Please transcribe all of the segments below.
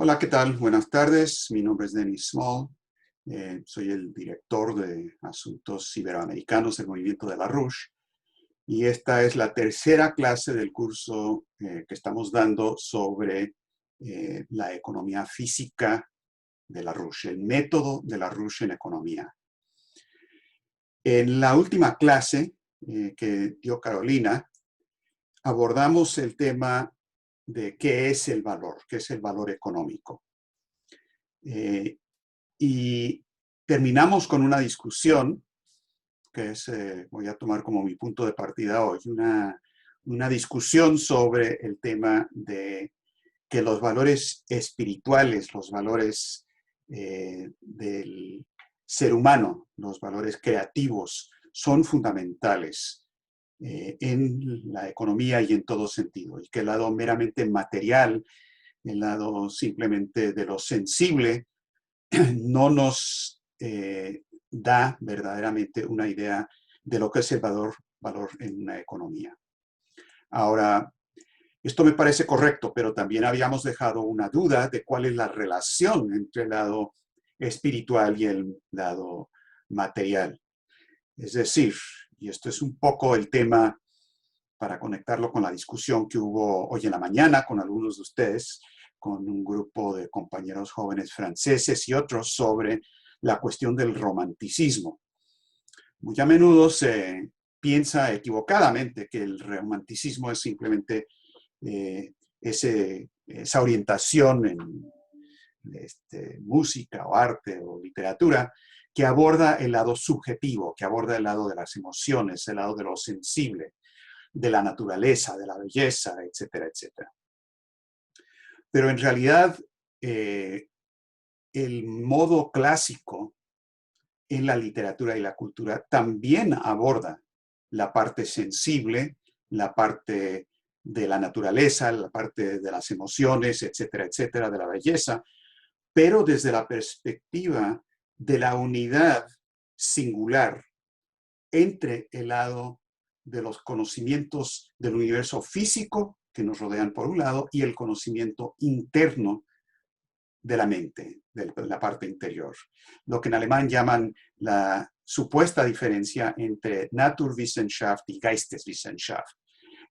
Hola, ¿qué tal? Buenas tardes. Mi nombre es Denis Small. Soy el director de Asuntos Iberoamericanos del Movimiento de la Rouge. Y esta es la tercera clase del curso que estamos dando sobre la economía física de la Rouge, el método de la Rouge en economía. En la última clase que dio Carolina, abordamos el tema de qué es el valor económico. Y terminamos con una discusión, que es, voy a tomar como mi punto de partida hoy, una discusión sobre el tema de que los valores espirituales, los valores del ser humano, los valores creativos, son fundamentales en la economía y en todo sentido, y que el lado meramente material, el lado simplemente de lo sensible, no nos da verdaderamente una idea de lo que es el valor en una economía. Ahora, esto me parece correcto, pero también habíamos dejado una duda de cuál es la relación entre el lado espiritual y el lado material. Es decir, y esto es un poco el tema para conectarlo con la discusión que hubo hoy en la mañana con algunos de ustedes, con un grupo de compañeros jóvenes franceses y otros sobre la cuestión del romanticismo. Muy a menudo se piensa equivocadamente que el romanticismo es simplemente esa orientación en música o arte o literatura que aborda el lado subjetivo, que aborda el lado de las emociones, el lado de lo sensible, de la naturaleza, de la belleza, etcétera, etcétera. Pero en realidad, el modo clásico en la literatura y la cultura también aborda la parte sensible, la parte de la naturaleza, la parte de las emociones, etcétera, etcétera, de la belleza, pero desde la perspectiva de la unidad singular entre el lado de los conocimientos del universo físico que nos rodean por un lado y el conocimiento interno de la mente, de la parte interior. Lo que en alemán llaman la supuesta diferencia entre Naturwissenschaft y Geisteswissenschaft.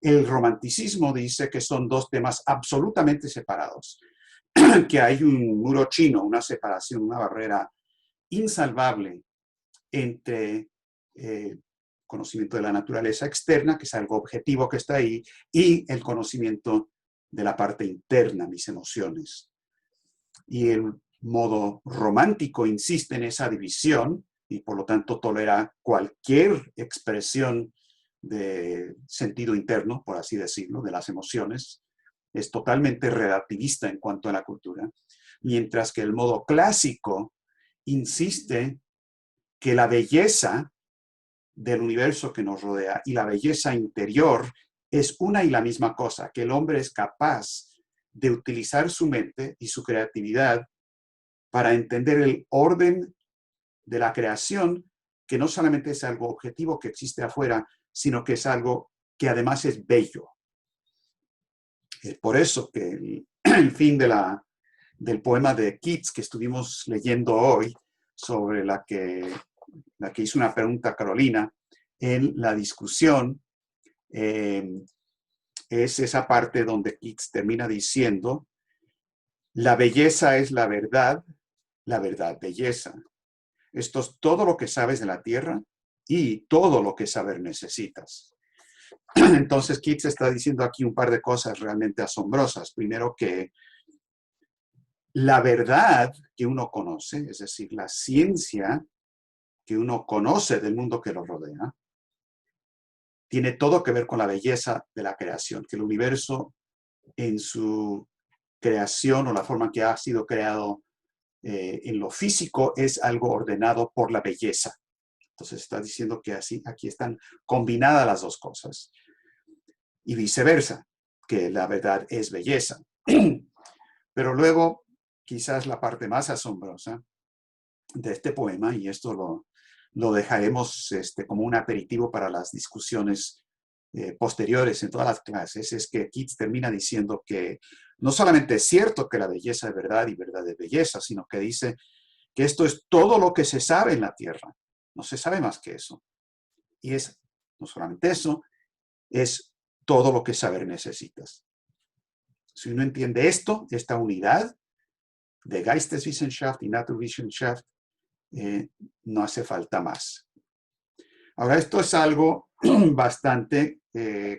El romanticismo dice que son dos temas absolutamente separados, que hay un muro chino, una separación, una barrera insalvable entre conocimiento de la naturaleza externa, que es algo objetivo que está ahí, y el conocimiento de la parte interna, mis emociones. Y el modo romántico insiste en esa división y por lo tanto tolera cualquier expresión de sentido interno, por así decirlo, de las emociones. Es totalmente relativista en cuanto a la cultura, mientras que el modo clásico insiste que la belleza del universo que nos rodea y la belleza interior es una y la misma cosa, que el hombre es capaz de utilizar su mente y su creatividad para entender el orden de la creación, que no solamente es algo objetivo que existe afuera, sino que es algo que además es bello. Es por eso que el fin del poema de Keats que estuvimos leyendo hoy, sobre la que hizo una pregunta Carolina, en la discusión, es esa parte donde Keats termina diciendo: la belleza es la verdad, belleza. Esto es todo lo que sabes de la tierra y todo lo que saber necesitas. Entonces Keats está diciendo aquí un par de cosas realmente asombrosas. Primero, que la verdad que uno conoce, es decir, la ciencia que uno conoce del mundo que lo rodea, tiene todo que ver con la belleza de la creación, que el universo en su creación o la forma en que ha sido creado en lo físico es algo ordenado por la belleza. Entonces está diciendo que así, aquí están combinadas las dos cosas. Y viceversa, que la verdad es belleza. Pero luego, quizás la parte más asombrosa de este poema, y esto lo dejaremos como un aperitivo para las discusiones posteriores en todas las clases, es que Keats termina diciendo que No solamente es cierto que la belleza es verdad y verdad es belleza, sino que dice que esto es todo lo que se sabe en la Tierra. No se sabe más que eso. Y es no solamente eso, es todo lo que saber necesitas. Si uno entiende esto, esta unidad de Geisteswissenschaft y Naturwissenschaft, no hace falta más. Ahora, esto es algo bastante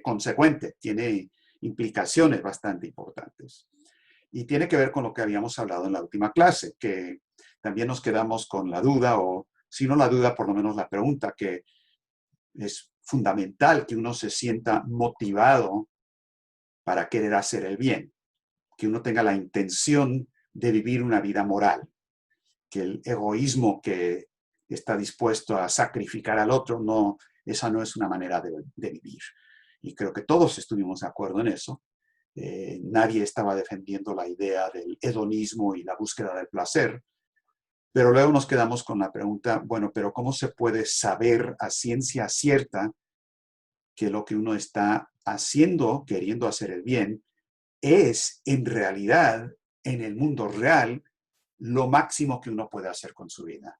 consecuente, tiene implicaciones bastante importantes. Y tiene que ver con lo que habíamos hablado en la última clase, que también nos quedamos con la duda, o si no la duda, por lo menos la pregunta, que es fundamental que uno se sienta motivado para querer hacer el bien, que uno tenga la intención de vivir una vida moral, que el egoísmo que está dispuesto a sacrificar al otro, no, esa no es una manera de vivir. Y creo que todos estuvimos de acuerdo en eso. Nadie estaba defendiendo la idea del hedonismo y la búsqueda del placer, pero luego nos quedamos con la pregunta, bueno, pero ¿cómo se puede saber a ciencia cierta que lo que uno está haciendo, queriendo hacer el bien, es en realidad, en el mundo real, lo máximo que uno puede hacer con su vida?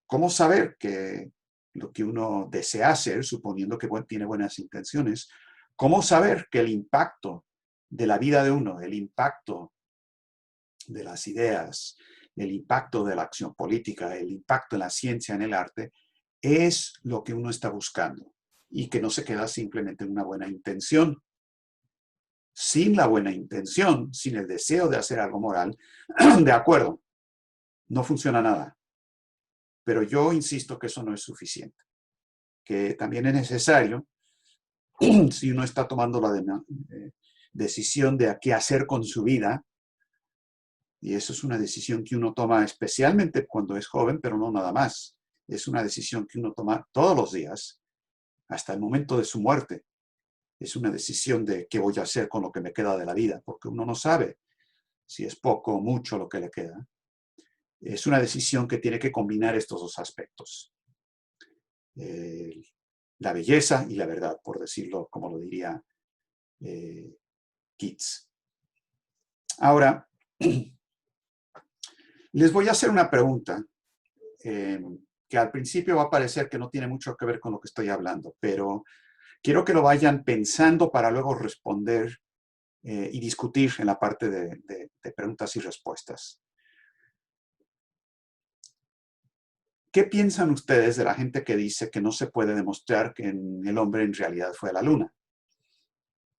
¿Cómo saber que lo que uno desea hacer, suponiendo que tiene buenas intenciones, cómo saber que el impacto de la vida de uno, el impacto de las ideas, el impacto de la acción política, el impacto en la ciencia, en el arte, es lo que uno está buscando y que no se queda simplemente en una buena intención? Sin la buena intención, sin el deseo de hacer algo moral, de acuerdo, no funciona nada. Pero yo insisto que eso no es suficiente, que también es necesario, si uno está tomando la decisión de qué hacer con su vida, y eso es una decisión que uno toma especialmente cuando es joven, pero no nada más. Es una decisión que uno toma todos los días, hasta el momento de su muerte. Es una decisión de qué voy a hacer con lo que me queda de la vida, porque uno no sabe si es poco o mucho lo que le queda. Es una decisión que tiene que combinar estos dos aspectos. La belleza y la verdad, por decirlo como lo diría Keats. Ahora, les voy a hacer una pregunta que al principio va a parecer que no tiene mucho que ver con lo que estoy hablando, pero quiero que lo vayan pensando para luego responder y discutir en la parte de preguntas y respuestas. ¿Qué piensan ustedes de la gente que dice que no se puede demostrar que el hombre en realidad fue a la luna?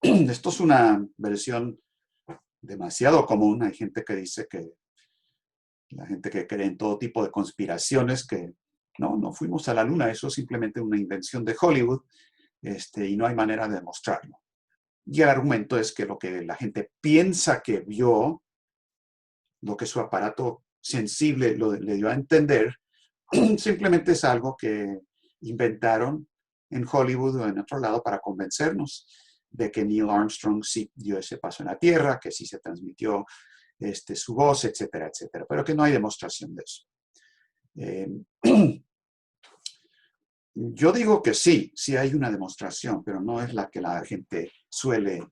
Esto es una versión demasiado común. Hay gente que dice que la gente que cree en todo tipo de conspiraciones, que no fuimos a la luna, eso es simplemente una invención de Hollywood, y no hay manera de demostrarlo. Y el argumento es que lo que la gente piensa que vio, lo que su aparato sensible le dio a entender, simplemente es algo que inventaron en Hollywood o en otro lado para convencernos de que Neil Armstrong sí dio ese paso en la Tierra, que sí se transmitió su voz, etcétera, etcétera, pero que no hay demostración de eso. Yo digo que sí hay una demostración, pero no es la que la gente suele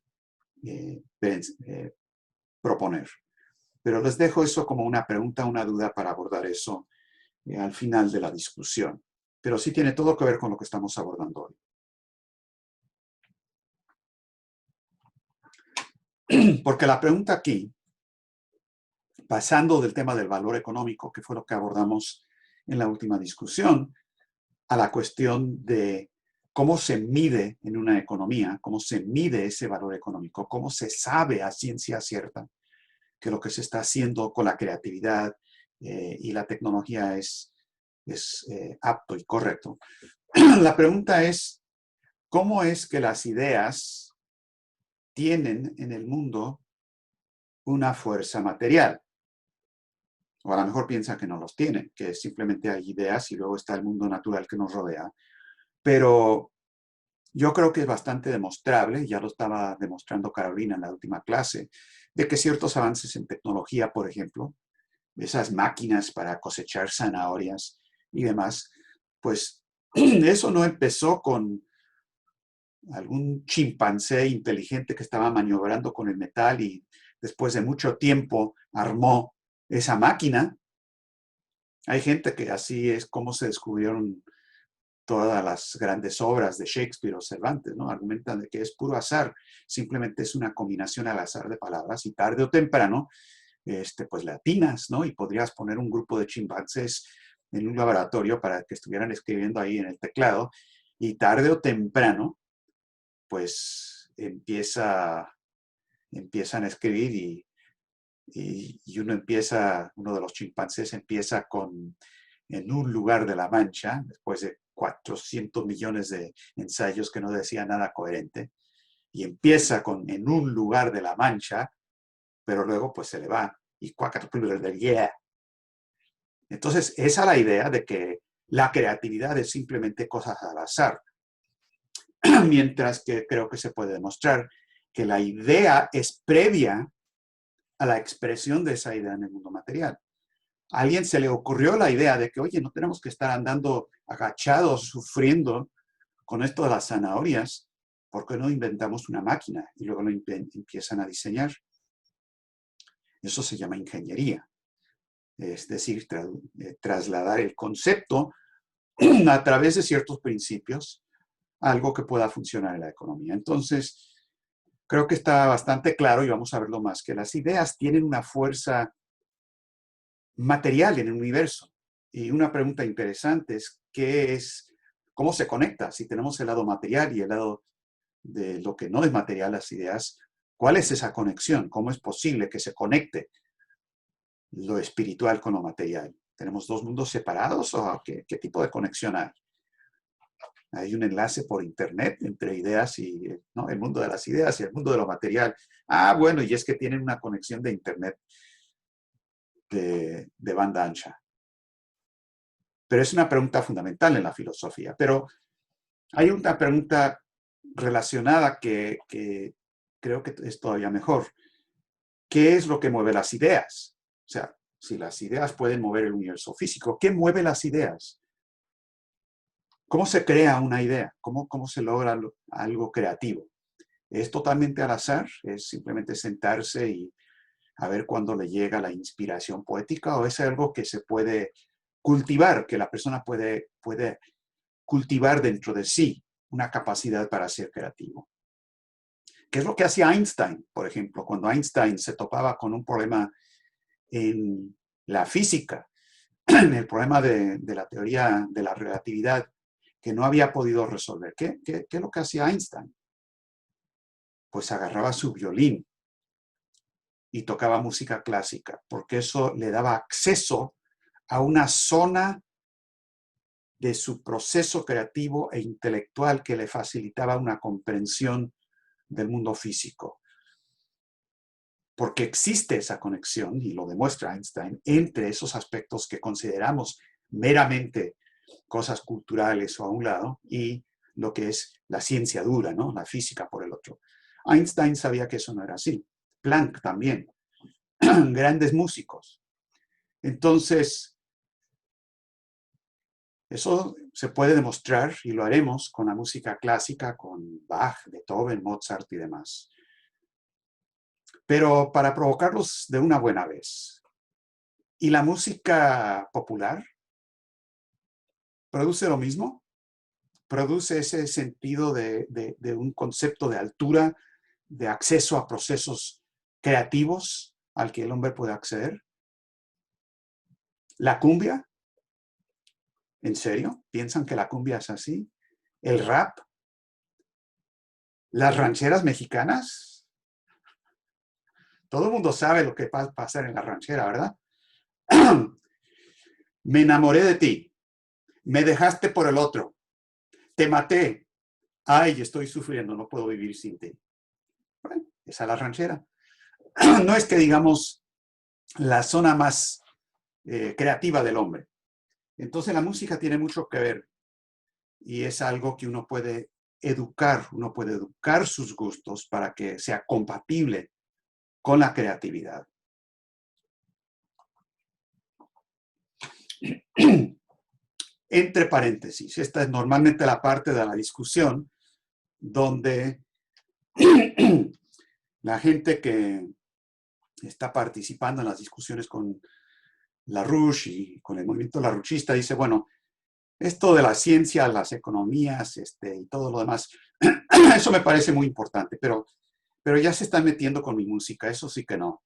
proponer. Pero les dejo eso como una pregunta, una duda para abordar eso al final de la discusión. Pero sí tiene todo que ver con lo que estamos abordando hoy. Porque la pregunta aquí, pasando del tema del valor económico, que fue lo que abordamos en la última discusión, a la cuestión de cómo se mide en una economía, cómo se mide ese valor económico, cómo se sabe a ciencia cierta que lo que se está haciendo con la creatividad y la tecnología es apto y correcto. La pregunta es, ¿cómo es que las ideas tienen en el mundo una fuerza material? O a lo mejor piensan que no los tienen, que simplemente hay ideas y luego está el mundo natural que nos rodea. Pero yo creo que es bastante demostrable, ya lo estaba demostrando Carolina en la última clase, de que ciertos avances en tecnología, por ejemplo, esas máquinas para cosechar zanahorias y demás, pues eso no empezó con algún chimpancé inteligente que estaba maniobrando con el metal y después de mucho tiempo armó esa máquina. Hay gente que así es como se descubrieron todas las grandes obras de Shakespeare o Cervantes, ¿no? Argumentan de que es puro azar, simplemente es una combinación al azar de palabras y tarde o temprano, pues le atinas, ¿no? Y podrías poner un grupo de chimpancés en un laboratorio para que estuvieran escribiendo ahí en el teclado y tarde o temprano, pues empiezan a escribir y uno de los chimpancés empieza en un lugar de la Mancha, después de 400 millones de ensayos que no decía nada coherente, y empieza en un lugar de la Mancha, pero luego pues se le va, y del yeah. Entonces, esa es la idea de que la creatividad es simplemente cosas al azar, mientras que creo que se puede demostrar que la idea es previa a la expresión de esa idea en el mundo material. A alguien se le ocurrió la idea de que, oye, no tenemos que estar andando agachados, sufriendo con esto de las zanahorias, ¿por qué no inventamos una máquina? Y luego lo empiezan a diseñar. Eso se llama ingeniería. Es decir, trasladar el concepto a través de ciertos principios a algo que pueda funcionar en la economía. Entonces, creo que está bastante claro, y vamos a verlo más, que las ideas tienen una fuerza material en el universo. Y una pregunta interesante es, ¿cómo se conecta? Si tenemos el lado material y el lado de lo que no es material, las ideas, ¿cuál es esa conexión? ¿Cómo es posible que se conecte lo espiritual con lo material? ¿Tenemos dos mundos separados o qué tipo de conexión hay? Hay un enlace por internet entre ideas y, ¿no?, el mundo de las ideas y el mundo de lo material. Ah, bueno, y es que tienen una conexión de internet de banda ancha. Pero es una pregunta fundamental en la filosofía. Pero hay una pregunta relacionada que creo que es todavía mejor. ¿Qué es lo que mueve las ideas? O sea, si las ideas pueden mover el universo físico, ¿qué mueve las ideas? ¿Cómo se crea una idea? ¿Cómo se logra algo creativo? ¿Es totalmente al azar? ¿Es simplemente sentarse y a ver cuándo le llega la inspiración poética? ¿O es algo que se puede cultivar, que la persona puede cultivar dentro de sí una capacidad para ser creativo? ¿Qué es lo que hacía Einstein, por ejemplo, cuando Einstein se topaba con un problema en la física, en el problema de la teoría de la relatividad, que no había podido resolver? ¿Qué es lo que hacía Einstein? Pues agarraba su violín y tocaba música clásica, porque eso le daba acceso a una zona de su proceso creativo e intelectual que le facilitaba una comprensión del mundo físico. Porque existe esa conexión, y lo demuestra Einstein, entre esos aspectos que consideramos meramente cosas culturales o a un lado y lo que es la ciencia dura, ¿no?, la física por el otro. Einstein sabía que eso no era así. Planck también. Grandes músicos. Entonces, eso se puede demostrar y lo haremos con la música clásica, con Bach, Beethoven, Mozart y demás. Pero para provocarlos de una buena vez. ¿Y la música popular produce lo mismo? ¿Produce ese sentido de un concepto de altura, de acceso a procesos creativos al que el hombre puede acceder? ¿La cumbia? ¿En serio? ¿Piensan que la cumbia es así? ¿El rap? ¿Las rancheras mexicanas? Todo el mundo sabe lo que va a pasar en la ranchera, ¿verdad? Me enamoré de ti. Me dejaste por el otro. Te maté. Ay, estoy sufriendo, no puedo vivir sin ti. Bueno, esa es la ranchera. No es que digamos la zona más creativa del hombre. Entonces la música tiene mucho que ver y es algo que uno puede educar sus gustos para que sea compatible con la creatividad. Entre paréntesis, esta es normalmente la parte de la discusión donde la gente que está participando en las discusiones con LaRouche y con el movimiento larouchista dice, bueno, esto de la ciencia, las economías y todo lo demás, eso me parece muy importante, pero ya se están metiendo con mi música, eso sí que no.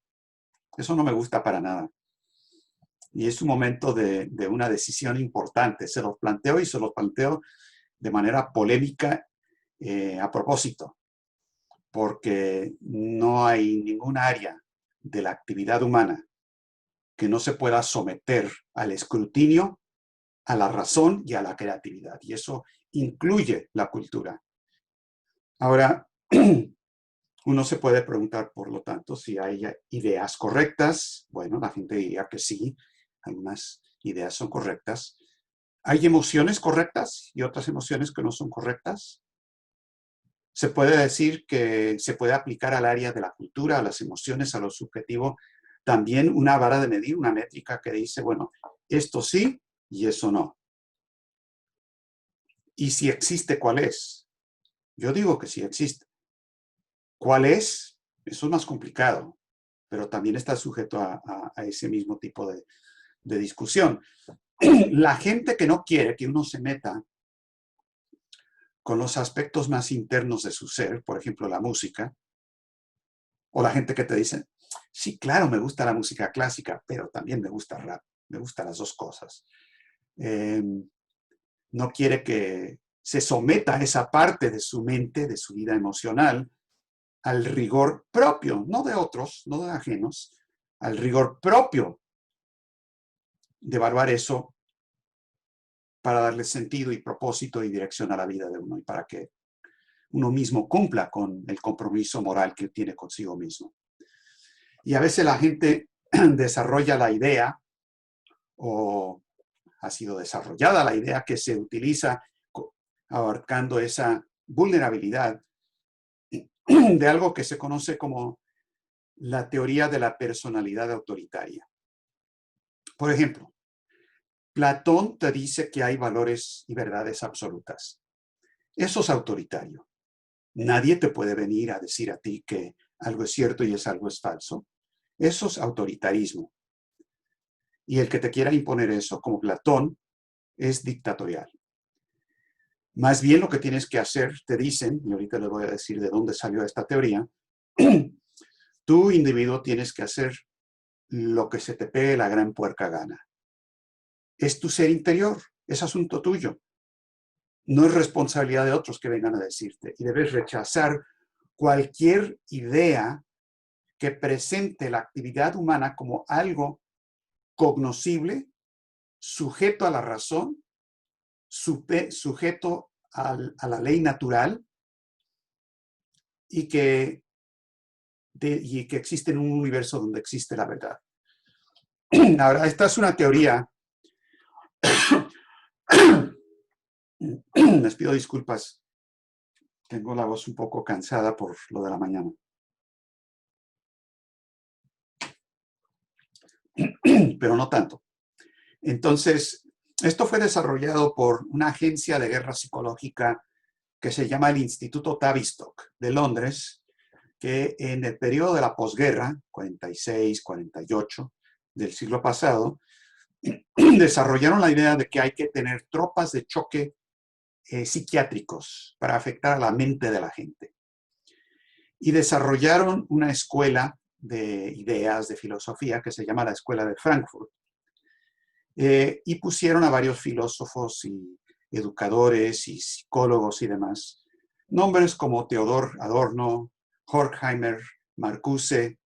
Eso no me gusta para nada. Y es un momento de una decisión importante. Se los planteo y se los planteo de manera polémica a propósito, porque no hay ningún área de la actividad humana que no se pueda someter al escrutinio, a la razón y a la creatividad. Y eso incluye la cultura. Ahora, uno se puede preguntar, por lo tanto, si hay ideas correctas. Bueno, la gente diría que sí, algunas ideas son correctas. ¿Hay emociones correctas y otras emociones que no son correctas? Se puede decir que se puede aplicar al área de la cultura, a las emociones, a lo subjetivo, también una vara de medir, una métrica que dice, bueno, esto sí y eso no. Y si existe, ¿cuál es? Yo digo que sí existe. ¿Cuál es? Eso es más complicado, pero también está sujeto a ese mismo tipo de discusión. La gente que no quiere que uno se meta con los aspectos más internos de su ser, por ejemplo, la música, o la gente que te dice, sí, claro, me gusta la música clásica, pero también me gusta el rap, me gustan las dos cosas. No quiere que se someta a esa parte de su mente, de su vida emocional, al rigor propio, no de otros, no de ajenos, al rigor propio de evaluar eso para darle sentido y propósito y dirección a la vida de uno y para que uno mismo cumpla con el compromiso moral que tiene consigo mismo. Y a veces la gente desarrolla la idea o ha sido desarrollada la idea que se utiliza abarcando esa vulnerabilidad de algo que se conoce como la teoría de la personalidad autoritaria. Por ejemplo, Platón te dice que hay valores y verdades absolutas. Eso es autoritario. Nadie te puede venir a decir a ti que algo es cierto y algo es falso. Eso es autoritarismo. Y el que te quiera imponer eso, como Platón, es dictatorial. Más bien lo que tienes que hacer, te dicen, y ahorita les voy a decir de dónde salió esta teoría, tú, individuo, tienes que hacer lo que se te pegue la gran puerca gana. Es tu ser interior, es asunto tuyo. No es responsabilidad de otros que vengan a decirte. Y debes rechazar cualquier idea que presente la actividad humana como algo cognoscible, sujeto a la razón, sujeto a la ley natural y que existe en un universo donde existe la verdad. Ahora, esta es una teoría. Les pido disculpas. Tengo la voz un poco cansada por lo de la mañana. Pero no tanto. Entonces, esto fue desarrollado por una agencia de guerra psicológica que se llama el Instituto Tavistock de Londres, que en el periodo de la posguerra, 46, 48 del siglo pasado, desarrollaron la idea de que hay que tener tropas de choque psiquiátricos para afectar a la mente de la gente. Y desarrollaron una escuela de ideas, de filosofía, que se llama la Escuela de Frankfurt. Y pusieron a varios filósofos y educadores y psicólogos y demás, nombres como Theodor Adorno, Horkheimer, Marcuse,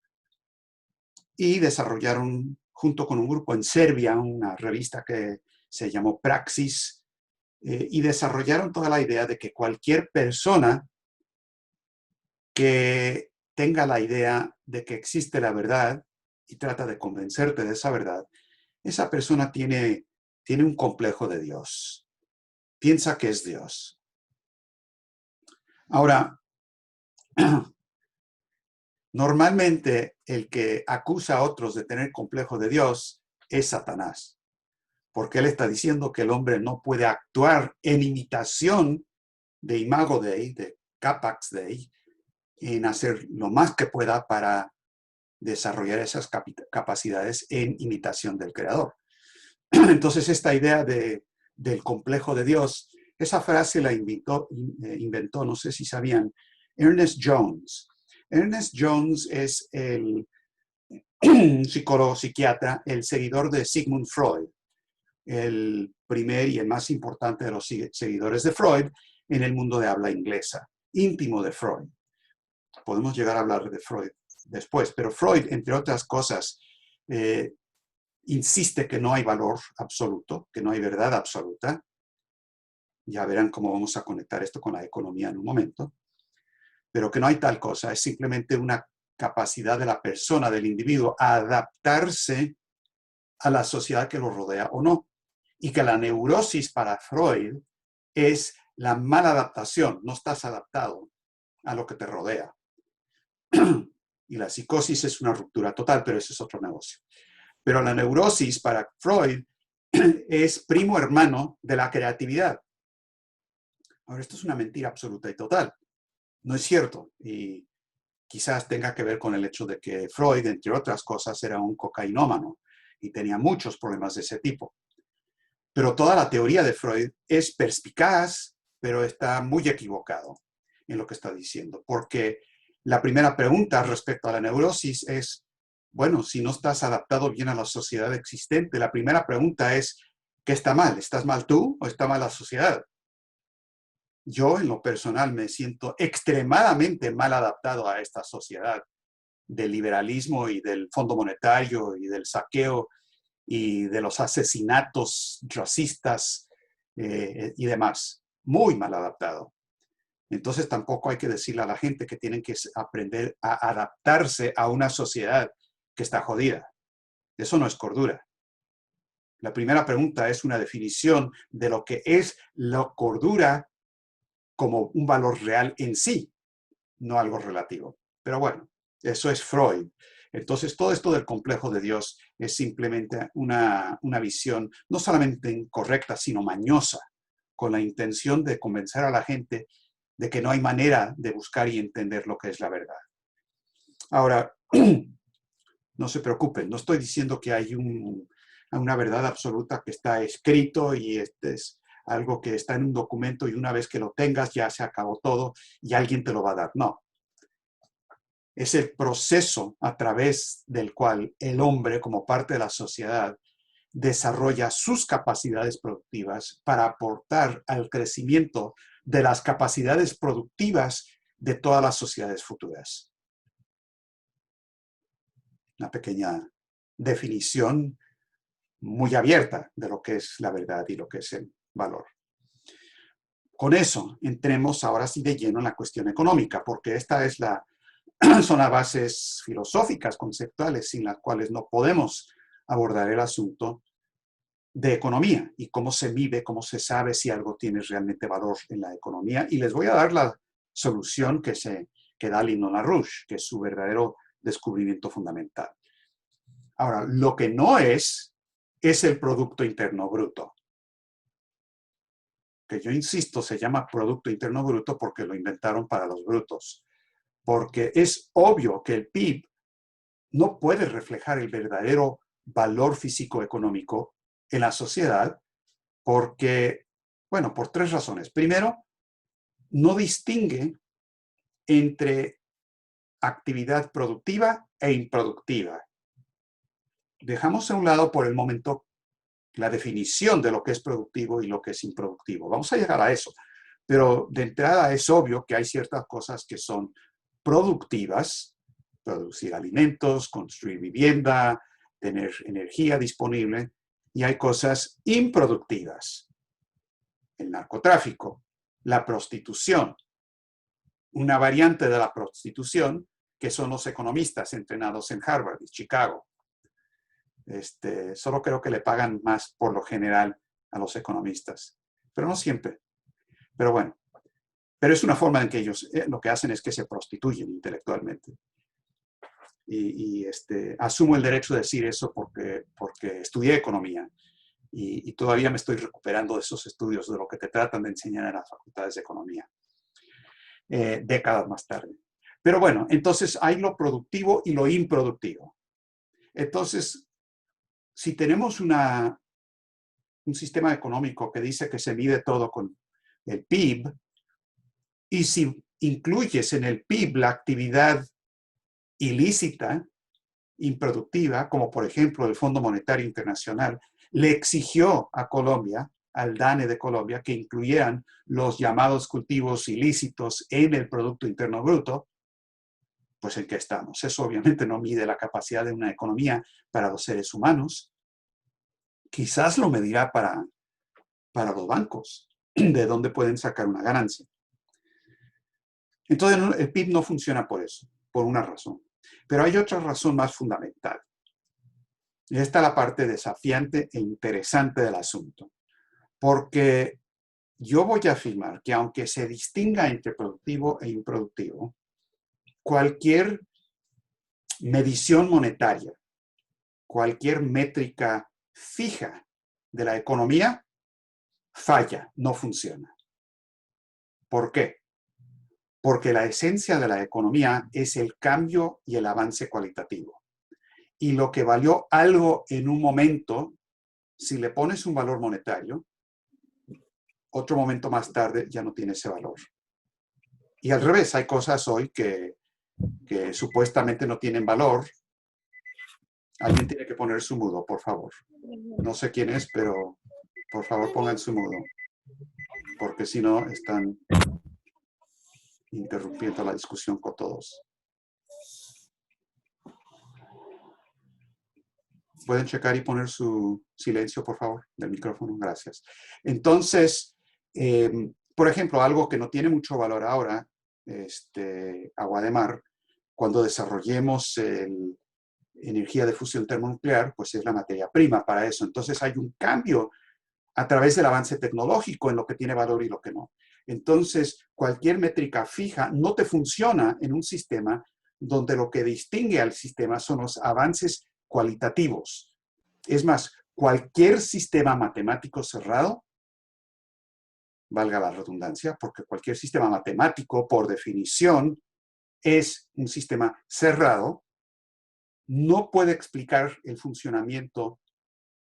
y desarrollaron junto con un grupo en Serbia una revista que se llamó Praxis, y desarrollaron toda la idea de que cualquier persona que tenga la idea de que existe la verdad y trata de convencerte de esa verdad, esa persona tiene un complejo de Dios. Piensa que es Dios. Ahora, normalmente el que acusa a otros de tener complejo de Dios es Satanás, porque él está diciendo que el hombre no puede actuar en imitación de Imago Dei, de capax Dei en hacer lo más que pueda para desarrollar esas capacidades en imitación del Creador. Entonces, esta idea del complejo de Dios, esa frase la inventó, no sé si sabían, Ernest Jones. Ernest Jones es el psicólogo, psiquiatra, el seguidor de Sigmund Freud, el primer y el más importante de los seguidores de Freud en el mundo de habla inglesa, íntimo de Freud. Podemos llegar a hablar de Freud después, pero Freud, entre otras cosas, insiste que no hay valor absoluto, que no hay verdad absoluta. Ya verán cómo vamos a conectar esto con la economía en un momento. Pero que no hay tal cosa, es simplemente una capacidad de la persona, del individuo, a adaptarse a la sociedad que lo rodea o no. Y que la neurosis para Freud es la mala adaptación, no estás adaptado a lo que te rodea. Y la psicosis es una ruptura total, pero ese es otro negocio. Pero la neurosis para Freud es primo hermano de la creatividad. Ahora, esto es una mentira absoluta y total. No es cierto. Y quizás tenga que ver con el hecho de que Freud, entre otras cosas, era un cocainómano y tenía muchos problemas de ese tipo. Pero toda la teoría de Freud es perspicaz, pero está muy equivocado en lo que está diciendo. Porque la primera pregunta respecto a la neurosis es, bueno, si no estás adaptado bien a la sociedad existente, la primera pregunta es, ¿qué está mal? ¿Estás mal tú o está mal la sociedad? Yo, en lo personal, me siento extremadamente mal adaptado a esta sociedad del liberalismo y del Fondo Monetario y del saqueo y de los asesinatos racistas y demás. Muy mal adaptado. Entonces tampoco hay que decirle a la gente que tienen que aprender a adaptarse a una sociedad que está jodida. Eso no es cordura. La primera pregunta es una definición de lo que es la cordura como un valor real en sí, no algo relativo. Pero bueno, eso es Freud. Entonces, todo esto del complejo de Dios es simplemente una visión no solamente incorrecta, sino mañosa, con la intención de convencer a la gente de que no hay manera de buscar y entender lo que es la verdad. Ahora, no se preocupen, no estoy diciendo que hay una verdad absoluta que está escrito y este es algo que está en un documento y una vez que lo tengas ya se acabó todo y alguien te lo va a dar. No. Es el proceso a través del cual el hombre, como parte de la sociedad, desarrolla sus capacidades productivas para aportar al crecimiento de las capacidades productivas de todas las sociedades futuras. Una pequeña definición muy abierta de lo que es la verdad y lo que es el valor. Con eso, entremos ahora sí de lleno en la cuestión económica, porque esta es son las bases filosóficas, conceptuales, sin las cuales no podemos abordar el asunto de economía y cómo se mide, cómo se sabe si algo tiene realmente valor en la economía. Y les voy a dar la solución que da Lyndon LaRouche, que es su verdadero descubrimiento fundamental. Ahora, lo que no es el Producto Interno Bruto. Que yo insisto, se llama Producto Interno Bruto porque lo inventaron para los brutos. Porque es obvio que el PIB no puede reflejar el verdadero valor físico-económico en la sociedad porque, bueno, por tres razones. Primero, no distingue entre actividad productiva e improductiva. Dejamos a un lado por el momento la definición de lo que es productivo y lo que es improductivo. Vamos a llegar a eso. Pero de entrada es obvio que hay ciertas cosas que son productivas, producir alimentos, construir vivienda, tener energía disponible, y hay cosas improductivas. El narcotráfico, la prostitución, una variante de la prostitución que son los economistas entrenados en Harvard y Chicago. Solo creo que le pagan más por lo general a los economistas, pero no siempre. Pero bueno, pero es una forma en que ellos lo que hacen es que se prostituyen intelectualmente. Y asumo el derecho de decir eso porque estudié economía y todavía me estoy recuperando de esos estudios, de lo que te tratan de enseñar en las facultades de economía. décadas más tarde. Pero bueno, entonces hay lo productivo y lo improductivo. Entonces, si tenemos un sistema económico que dice que se mide todo con el PIB, y si incluyes en el PIB la actividad ilícita, improductiva, como por ejemplo el Fondo Monetario Internacional, le exigió a Colombia, al DANE de Colombia, que incluyeran los llamados cultivos ilícitos en el Producto Interno Bruto, pues ¿en qué estamos? Eso obviamente no mide la capacidad de una economía para los seres humanos. Quizás lo medirá para los bancos, de dónde pueden sacar una ganancia. Entonces el PIB no funciona por eso, por una razón. Pero hay otra razón más fundamental. Y esta es la parte desafiante e interesante del asunto. Porque yo voy a afirmar que aunque se distinga entre productivo e improductivo, cualquier medición monetaria, cualquier métrica fija de la economía falla, no funciona. ¿Por qué? Porque la esencia de la economía es el cambio y el avance cualitativo. Y lo que valió algo en un momento, si le pones un valor monetario, otro momento más tarde ya no tiene ese valor. Y al revés, hay cosas hoy que supuestamente no tienen valor. Alguien tiene que poner su mudo, por favor. No sé quién es, pero por favor pongan su mudo. Porque si no, están interrumpiendo la discusión con todos. ¿Pueden checar y poner su silencio, por favor, del micrófono? Gracias. Entonces, por ejemplo, algo que no tiene mucho valor ahora, agua de mar, cuando desarrollemos energía de fusión termonuclear, pues es la materia prima para eso. Entonces hay un cambio a través del avance tecnológico en lo que tiene valor y lo que no. Entonces, cualquier métrica fija no te funciona en un sistema donde lo que distingue al sistema son los avances cualitativos. Es más, cualquier sistema matemático cerrado, valga la redundancia, porque cualquier sistema matemático, por definición, es un sistema cerrado, no puede explicar el funcionamiento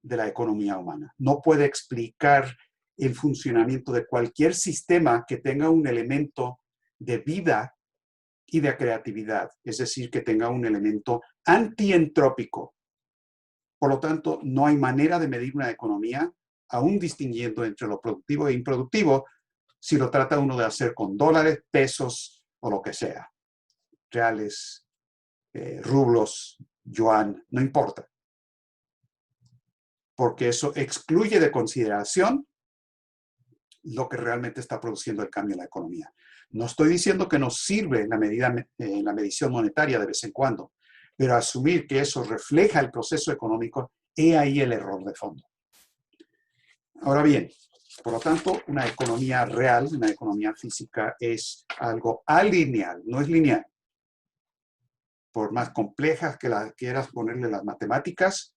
de la economía humana. No puede explicar el funcionamiento de cualquier sistema que tenga un elemento de vida y de creatividad, es decir, que tenga un elemento antientrópico. Por lo tanto, no hay manera de medir una economía, aún distinguiendo entre lo productivo e improductivo, si lo trata uno de hacer con dólares, pesos o lo que sea. Reales, rublos, yuan, no importa. Porque eso excluye de consideración lo que realmente está produciendo el cambio en la economía. No estoy diciendo que nos sirve la medición monetaria de vez en cuando, pero asumir que eso refleja el proceso económico, he ahí el error de fondo. Ahora bien, por lo tanto, una economía real, una economía física, es algo alineal, no es lineal. Por más complejas que quieras ponerle las matemáticas,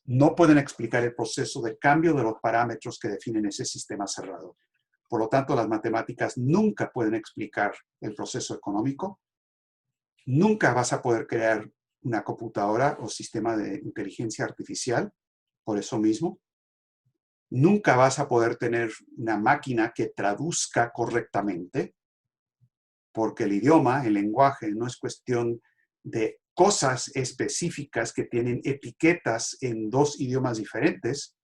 no pueden explicar el proceso de cambio de los parámetros que definen ese sistema cerrado. Por lo tanto, las matemáticas nunca pueden explicar el proceso económico. Nunca vas a poder crear una computadora o sistema de inteligencia artificial, por eso mismo. Nunca vas a poder tener una máquina que traduzca correctamente, porque el idioma, el lenguaje, no es cuestión de cosas específicas que tienen etiquetas en dos idiomas diferentes.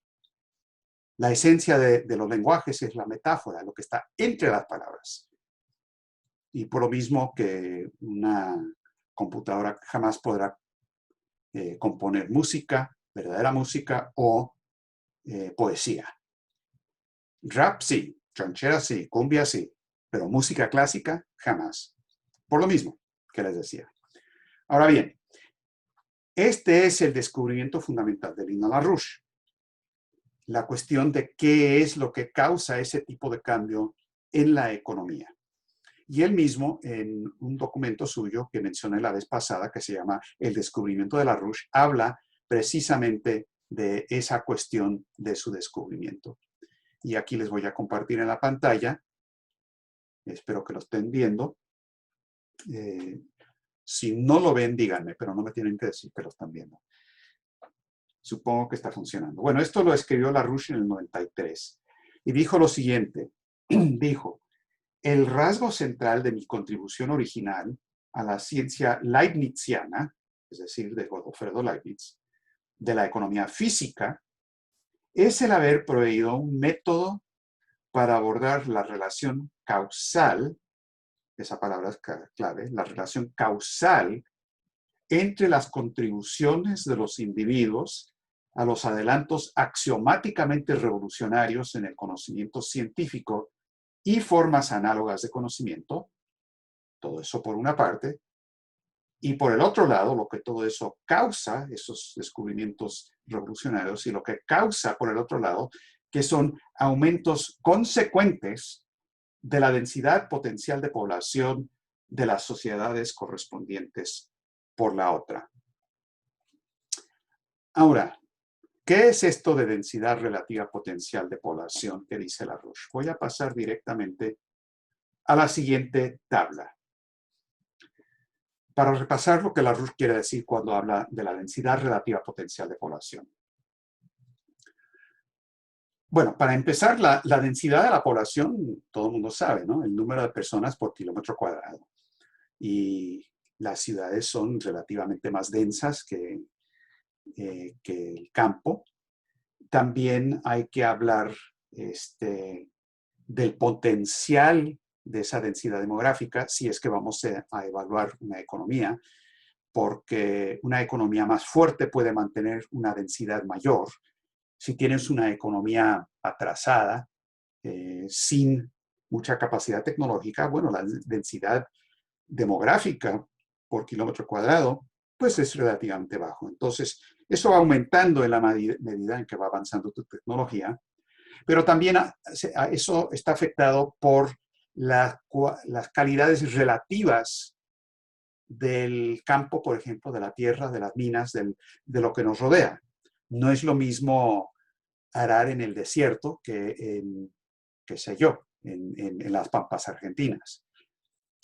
La esencia de los lenguajes es la metáfora, lo que está entre las palabras. Y por lo mismo que una computadora jamás podrá componer música, verdadera música o poesía. Rap sí, ranchera sí, cumbia sí, pero música clásica jamás. Por lo mismo que les decía. Ahora bien, este es el descubrimiento fundamental de Lino LaRouche. La cuestión de qué es lo que causa ese tipo de cambio en la economía. Y él mismo, en un documento suyo que mencioné la vez pasada, que se llama El descubrimiento de LaRouche, habla precisamente de esa cuestión de su descubrimiento. Y aquí les voy a compartir en la pantalla, espero que lo estén viendo, Si no lo ven, díganme, pero no me tienen que decir que lo están viendo. Supongo que está funcionando. Bueno, esto lo escribió LaRouche en el 93 y dijo lo siguiente. Dijo, el rasgo central de mi contribución original a la ciencia leibniziana, es decir, de Gottfried Leibniz, de la economía física, es el haber proveído un método para abordar la relación causal, esa palabra es clave, la relación causal entre las contribuciones de los individuos a los adelantos axiomáticamente revolucionarios en el conocimiento científico y formas análogas de conocimiento, todo eso por una parte, y por el otro lado, lo que todo eso causa, esos descubrimientos revolucionarios, y lo que causa por el otro lado, que son aumentos consecuentes de la densidad potencial de población de las sociedades correspondientes por la otra. Ahora, ¿qué es esto de densidad relativa potencial de población que dice LaRouche? Voy a pasar directamente a la siguiente tabla. Para repasar lo que LaRouche quiere decir cuando habla de la densidad relativa potencial de población. Bueno, para empezar, la densidad de la población, todo el mundo sabe, ¿no? El número de personas por kilómetro cuadrado. Y las ciudades son relativamente más densas que el campo. También hay que hablar del potencial de esa densidad demográfica si es que vamos a evaluar una economía, porque una economía más fuerte puede mantener una densidad mayor. Si tienes una economía atrasada, sin mucha capacidad tecnológica, bueno, la densidad demográfica por kilómetro cuadrado, pues es relativamente bajo. Entonces, eso va aumentando en la medida en que va avanzando tu tecnología, pero también eso está afectado por las calidades relativas del campo, por ejemplo, de la tierra, de las minas, de lo que nos rodea. No es lo mismo arar en el desierto que en, qué sé yo, en las pampas argentinas.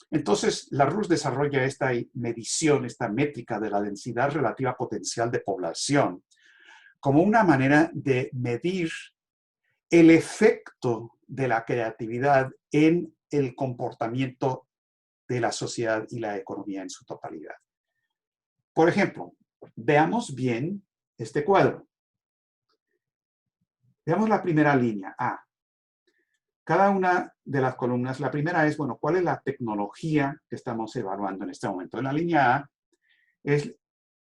Entonces, LaRouche desarrolla esta medición, esta métrica de la densidad relativa potencial de población como una manera de medir el efecto de la creatividad en el comportamiento de la sociedad y la economía en su totalidad. Por ejemplo, veamos bien este cuadro. Veamos la primera línea, A. Cada una de las columnas, la primera es, bueno, ¿cuál es la tecnología que estamos evaluando en este momento? En la línea A es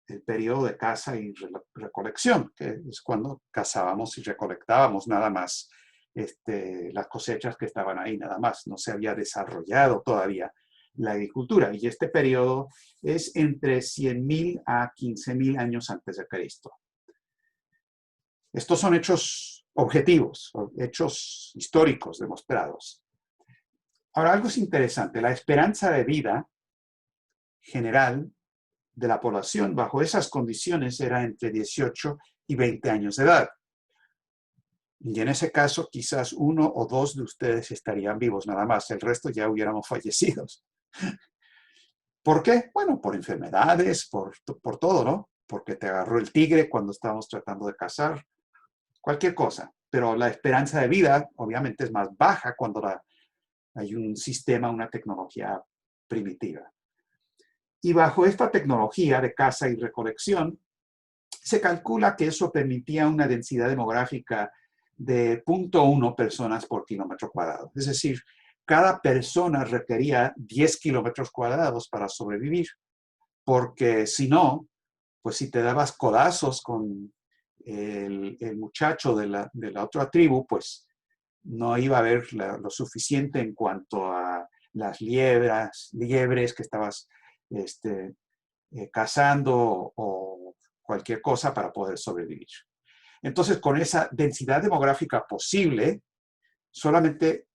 el periodo de caza y recolección, que es cuando cazábamos y recolectábamos nada más las cosechas que estaban ahí, nada más. No se había desarrollado todavía la agricultura. Y este periodo es entre 100.000 a 15.000 años antes de Cristo. Estos son hechos objetivos, hechos históricos demostrados. Ahora, algo es interesante. La esperanza de vida general de la población bajo esas condiciones era entre 18 y 20 años de edad. Y en ese caso, quizás uno o dos de ustedes estarían vivos nada más. El resto ya hubiéramos fallecido. ¿Por qué? Bueno, por enfermedades, por todo, ¿no? Porque te agarró el tigre cuando estábamos tratando de cazar. Cualquier cosa. Pero la esperanza de vida, obviamente, es más baja cuando hay un sistema, una tecnología primitiva. Y bajo esta tecnología de caza y recolección, se calcula que eso permitía una densidad demográfica de 0.1 personas por kilómetro cuadrado. Es decir, cada persona requería 10 kilómetros cuadrados para sobrevivir, porque si no, pues si te dabas codazos con el muchacho de la otra tribu, pues no iba a haber lo suficiente en cuanto a las liebres que estabas cazando o cualquier cosa para poder sobrevivir. Entonces, con esa densidad demográfica posible, solamente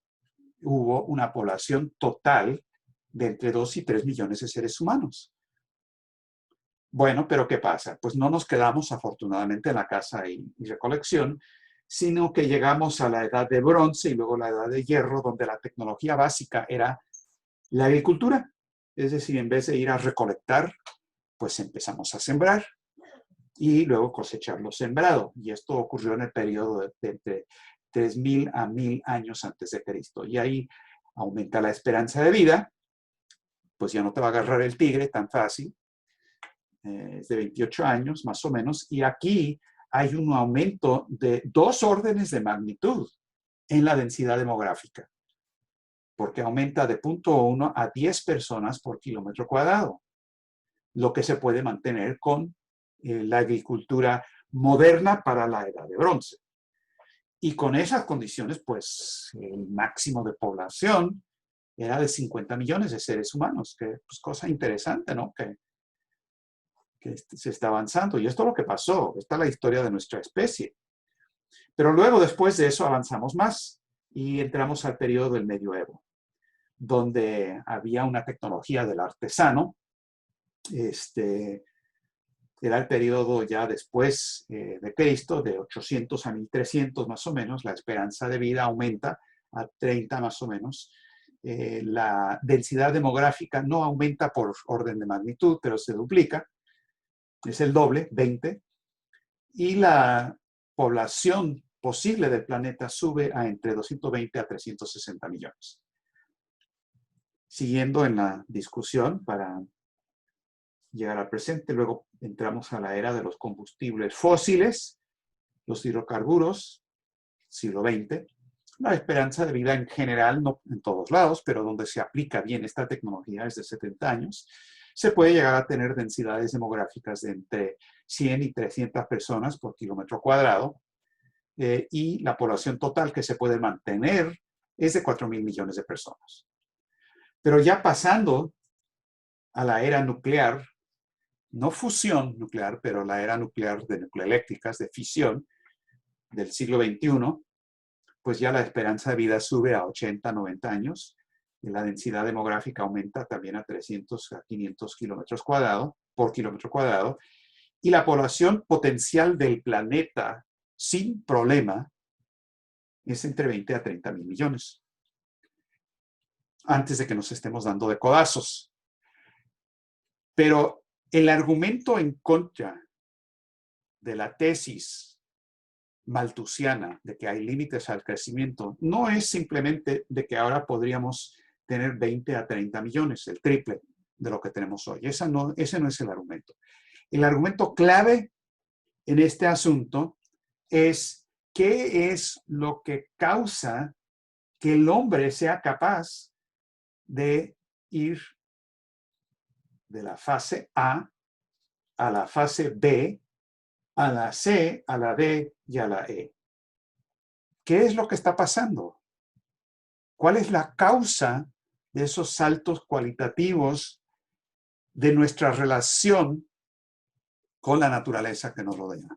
hubo una población total de entre 2 y 3 millones de seres humanos. Bueno, pero ¿qué pasa? Pues no nos quedamos afortunadamente en la caza y recolección, sino que llegamos a la edad de bronce y luego la edad de hierro, donde la tecnología básica era la agricultura. Es decir, en vez de ir a recolectar, pues empezamos a sembrar y luego cosechar lo sembrado. Y esto ocurrió en el periodo de entre 3000 a 1000 años antes de Cristo. Y ahí aumenta la esperanza de vida, pues ya no te va a agarrar el tigre tan fácil, es de 28 años más o menos, y aquí hay un aumento de 2 órdenes de magnitud en la densidad demográfica, porque aumenta de 0.1 a 10 personas por kilómetro cuadrado, lo que se puede mantener con la agricultura moderna para la edad de bronce. Y con esas condiciones, pues el máximo de población era de 50 millones de seres humanos, que pues cosa interesante, ¿no? Que se está avanzando. Y esto es lo que pasó, esta es la historia de nuestra especie. Pero luego, después de eso, avanzamos más y entramos al periodo del medioevo, donde había una tecnología del artesano. Era el periodo ya después de Cristo, de 800 a 1300 más o menos, la esperanza de vida aumenta a 30 más o menos. La densidad demográfica no aumenta por orden de magnitud, pero se duplica, es el doble, 20, y la población posible del planeta sube a entre 220 a 360 millones. Siguiendo en la discusión para llegar al presente, luego entramos a la era de los combustibles fósiles, los hidrocarburos, siglo XX. La esperanza de vida en general, no en todos lados, pero donde se aplica bien esta tecnología es de 70 años. Se puede llegar a tener densidades demográficas de entre 100 y 300 personas por kilómetro cuadrado, y la población total que se puede mantener es de 4.000 millones de personas. Pero ya pasando a la era nuclear, no fusión nuclear, pero la era nuclear de nucleoeléctricas, de fisión, del siglo XXI, pues ya la esperanza de vida sube a 80, 90 años, y la densidad demográfica aumenta también a 300 a 500 kilómetros cuadrados, por kilómetro cuadrado, y la población potencial del planeta, sin problema, es entre 20 a 30 mil millones, antes de que nos estemos dando de codazos. Pero el argumento en contra de la tesis malthusiana de que hay límites al crecimiento no es simplemente de que ahora podríamos tener 20 a 30 millones, el triple de lo que tenemos hoy. Ese no es el argumento. El argumento clave en este asunto es qué es lo que causa que el hombre sea capaz de ir de la fase A la fase B, a la C, a la D y a la E. ¿Qué es lo que está pasando? ¿Cuál es la causa de esos saltos cualitativos de nuestra relación con la naturaleza que nos rodea?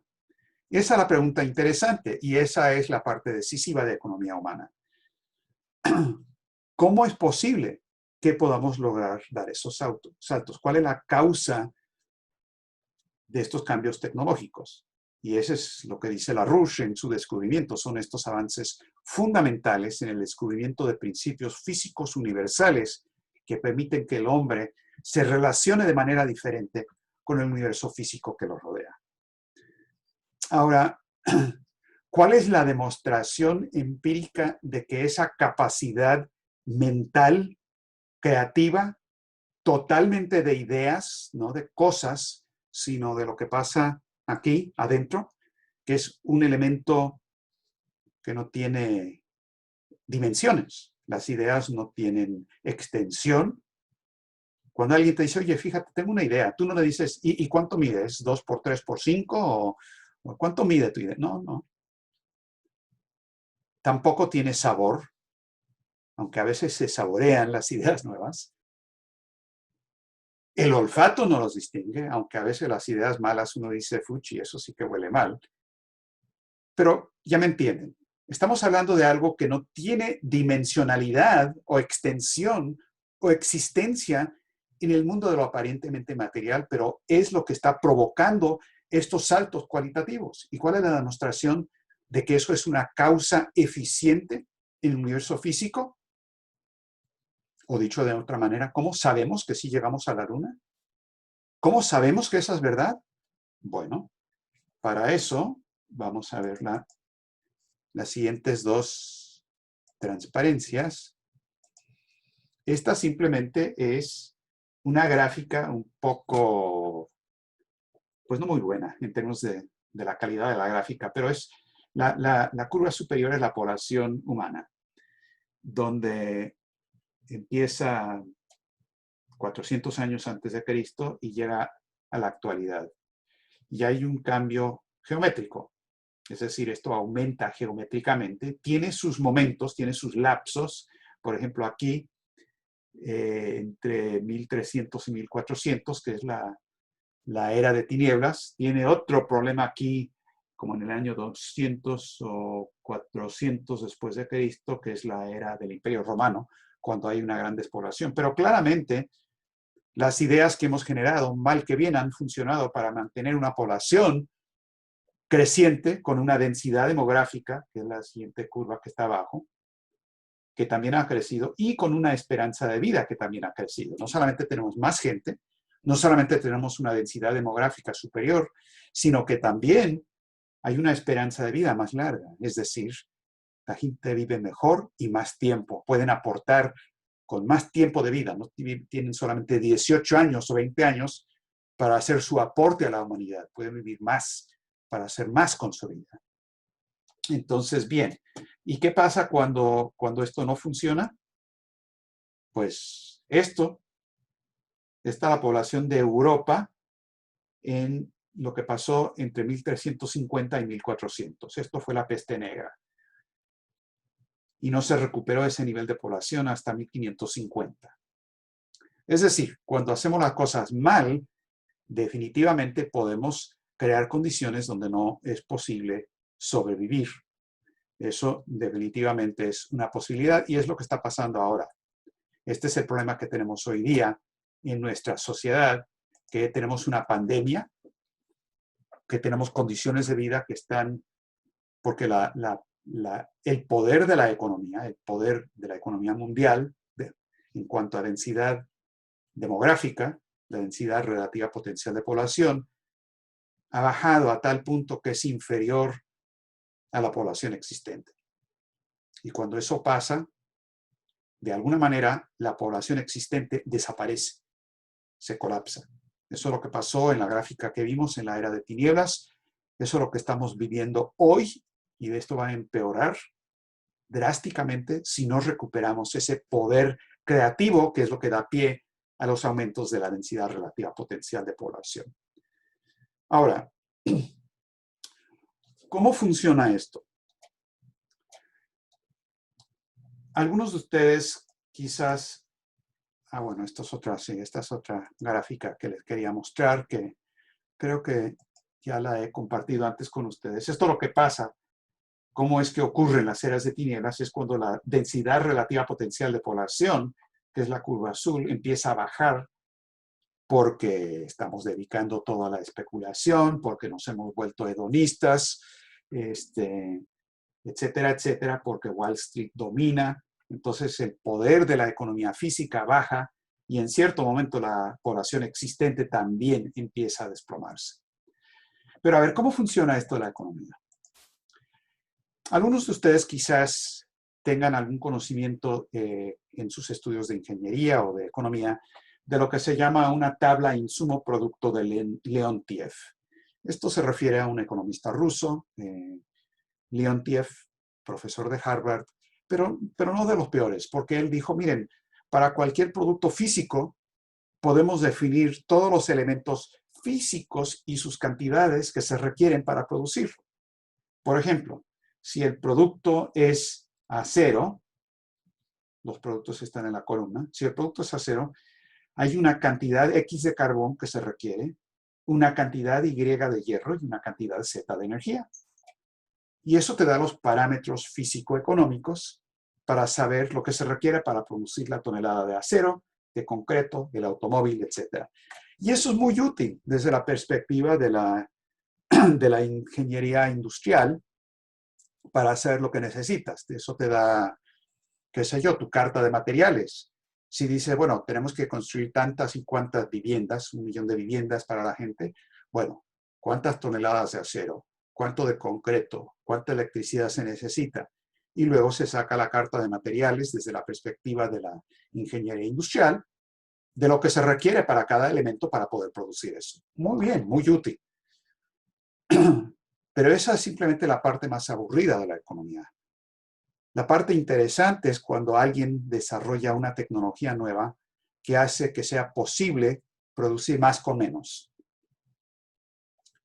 Esa es la pregunta interesante y esa es la parte decisiva de economía humana. ¿Cómo es posible que podamos lograr dar esos saltos? ¿Cuál es la causa de estos cambios tecnológicos? Y eso es lo que dice LaRouche en su descubrimiento, son estos avances fundamentales en el descubrimiento de principios físicos universales que permiten que el hombre se relacione de manera diferente con el universo físico que lo rodea. Ahora, ¿cuál es la demostración empírica de que esa capacidad mental, creativa, totalmente de ideas, no de cosas, sino de lo que pasa aquí, adentro, que es un elemento que no tiene dimensiones? Las ideas no tienen extensión. Cuando alguien te dice, oye, fíjate, tengo una idea, tú no le dices, ¿y cuánto mides? ¿2 por 3 por 5? ¿O cuánto mide tu idea? No, no. Tampoco tiene sabor, aunque a veces se saborean las ideas nuevas. El olfato no los distingue, aunque a veces las ideas malas uno dice, fuchi, eso sí que huele mal. Pero ya me entienden. Estamos hablando de algo que no tiene dimensionalidad o extensión o existencia en el mundo de lo aparentemente material, pero es lo que está provocando estos saltos cualitativos. ¿Y cuál es la demostración de que eso es una causa eficiente en el universo físico? O dicho de otra manera, ¿cómo sabemos que sí llegamos a la Luna? ¿Cómo sabemos que esa es verdad? Bueno, para eso vamos a ver las siguientes dos transparencias. Esta simplemente es una gráfica un poco, pues no muy buena en términos de la calidad de la gráfica, pero es la curva superior es la población humana, donde empieza 400 años antes de Cristo y llega a la actualidad. Y hay un cambio geométrico, es decir, esto aumenta geométricamente, tiene sus momentos, tiene sus lapsos. Por ejemplo, aquí, entre 1300 y 1400, que es la era de tinieblas, tiene otro problema aquí, como en el año 200 o 400 después de Cristo, que es la era del Imperio Romano, cuando hay una gran despoblación. Pero claramente, las ideas que hemos generado, mal que bien, han funcionado para mantener una población creciente con una densidad demográfica, que es la siguiente curva que está abajo, que también ha crecido, y con una esperanza de vida que también ha crecido. No solamente tenemos más gente, no solamente tenemos una densidad demográfica superior, sino que también hay una esperanza de vida más larga. Es decir, la gente vive mejor y más tiempo, pueden aportar con más tiempo de vida, no tienen solamente 18 años o 20 años para hacer su aporte a la humanidad, pueden vivir más para hacer más con su vida. Entonces, bien, ¿y qué pasa cuando esto no funciona? Pues esta es la población de Europa en lo que pasó entre 1350 y 1400. Esto fue la peste negra. Y no se recuperó ese nivel de población hasta 1550. Es decir, cuando hacemos las cosas mal, definitivamente podemos crear condiciones donde no es posible sobrevivir. Eso definitivamente es una posibilidad y es lo que está pasando ahora. Este es el problema que tenemos hoy día en nuestra sociedad, que tenemos una pandemia, que tenemos condiciones de vida que están, porque el poder de la economía, el poder de la economía mundial, en cuanto a densidad demográfica, la densidad relativa potencial de población, ha bajado a tal punto que es inferior a la población existente. Y cuando eso pasa, de alguna manera, la población existente desaparece, se colapsa. Eso es lo que pasó en la gráfica que vimos en la era de tinieblas. Eso es lo que estamos viviendo hoy y de esto va a empeorar drásticamente si no recuperamos ese poder creativo que es lo que da pie a los aumentos de la densidad relativa potencial de población. Ahora, ¿cómo funciona esto? Algunos de ustedes quizás, bueno, esta es otra gráfica que les quería mostrar, que creo que ya la he compartido antes con ustedes. Esto es lo que pasa, cómo es que ocurren las eras de tinieblas, es cuando la densidad relativa potencial de población, que es la curva azul, empieza a bajar porque estamos dedicando toda la especulación, porque nos hemos vuelto hedonistas, etcétera, etcétera, porque Wall Street domina. Entonces el poder de la economía física baja y en cierto momento la población existente también empieza a desplomarse. Pero a ver, ¿cómo funciona esto de la economía? Algunos de ustedes quizás tengan algún conocimiento en sus estudios de ingeniería o de economía de lo que se llama una tabla insumo-producto de Leontiev. Esto se refiere a un economista ruso, Leontiev, profesor de Harvard, pero no de los peores, porque él dijo, miren, para cualquier producto físico podemos definir todos los elementos físicos y sus cantidades que se requieren para producirlo. Por ejemplo, si el producto es acero, los productos están en la columna, si el producto es acero, hay una cantidad X de carbón que se requiere, una cantidad Y de hierro y una cantidad Z de energía. Y eso te da los parámetros físico-económicos para saber lo que se requiere para producir la tonelada de acero, de concreto, del automóvil, etc. Y eso es muy útil desde la perspectiva de la ingeniería industrial para hacer lo que necesitas. Eso te da, qué sé yo, tu carta de materiales. Si dice, bueno, tenemos que construir tantas y cuantas viviendas, 1 millón de viviendas para la gente, bueno, ¿cuántas toneladas de acero? ¿Cuánto de concreto? ¿Cuánta electricidad se necesita? Y luego se saca la carta de materiales desde la perspectiva de la ingeniería industrial, de lo que se requiere para cada elemento para poder producir eso. Muy bien, muy útil. Pero esa es simplemente la parte más aburrida de la economía. La parte interesante es cuando alguien desarrolla una tecnología nueva que hace que sea posible producir más con menos.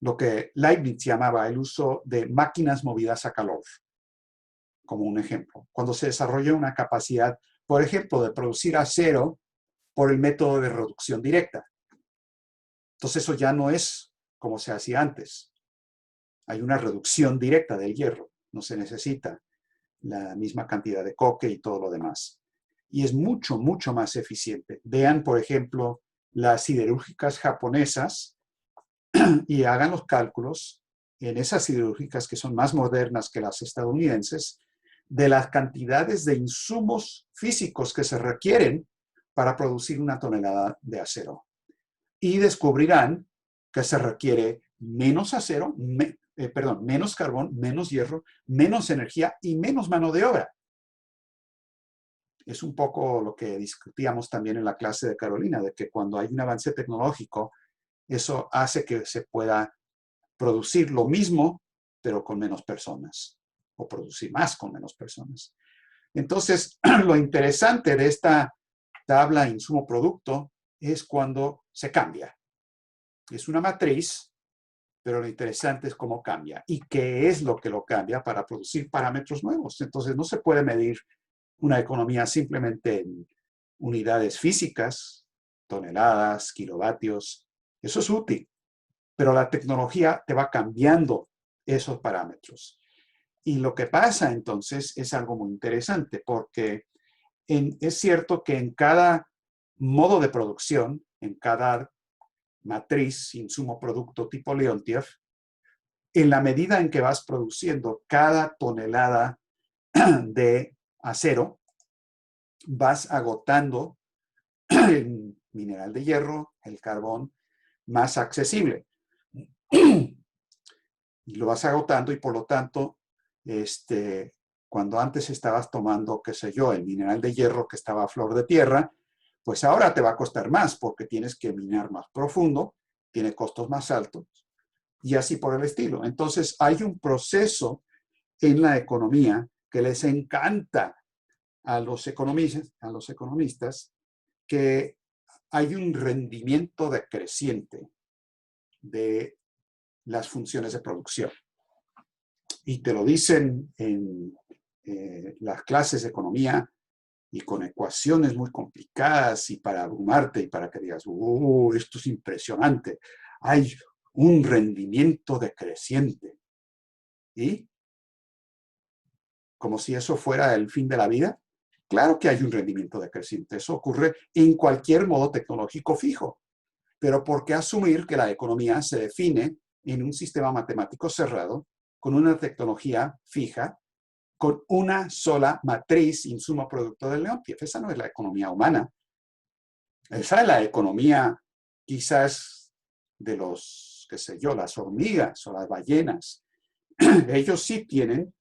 Lo que Leibniz llamaba el uso de máquinas movidas a calor, como un ejemplo. Cuando se desarrolla una capacidad, por ejemplo, de producir acero por el método de reducción directa. Entonces eso ya no es como se hacía antes. Hay una reducción directa del hierro. No se necesita la misma cantidad de coque y todo lo demás. Y es mucho, mucho más eficiente. Vean, por ejemplo, las siderúrgicas japonesas y hagan los cálculos en esas siderúrgicas que son más modernas que las estadounidenses, de las cantidades de insumos físicos que se requieren para producir 1 tonelada de acero. Y descubrirán que se requiere menos acero, menos carbón, menos hierro, menos energía y menos mano de obra. Es un poco lo que discutíamos también en la clase de Carolina, de que cuando hay un avance tecnológico, eso hace que se pueda producir lo mismo, pero con menos personas, o producir más con menos personas. Entonces, lo interesante de esta tabla insumo-producto es cuando se cambia. Es una matriz, pero lo interesante es cómo cambia y qué es lo que lo cambia para producir parámetros nuevos. Entonces, no se puede medir una economía simplemente en unidades físicas, toneladas, kilovatios. Eso es útil, pero la tecnología te va cambiando esos parámetros. Y lo que pasa entonces es algo muy interesante, porque es cierto que en cada modo de producción, en cada matriz, insumo, producto tipo Leontief, en la medida en que vas produciendo cada tonelada de acero, vas agotando el mineral de hierro, el carbón, más accesible. Y lo vas agotando y por lo tanto, cuando antes estabas tomando, qué sé yo, el mineral de hierro que estaba a flor de tierra, pues ahora te va a costar más porque tienes que minar más profundo, tiene costos más altos y así por el estilo. Entonces hay un proceso en la economía que les encanta a los economistas, que hay un rendimiento decreciente de las funciones de producción. Y te lo dicen en las clases de economía y con ecuaciones muy complicadas y para abrumarte y para que digas, esto es impresionante. Hay un rendimiento decreciente. ¿Y? Como si eso fuera el fin de la vida. Claro que hay un rendimiento decreciente. Eso ocurre en cualquier modo tecnológico fijo. Pero ¿por qué asumir que la economía se define en un sistema matemático cerrado, con una tecnología fija, con una sola matriz, insumo, producto del Leontief? Esa no es la economía humana. Esa es la economía quizás de los, qué sé yo, las hormigas o las ballenas. Ellos sí tienen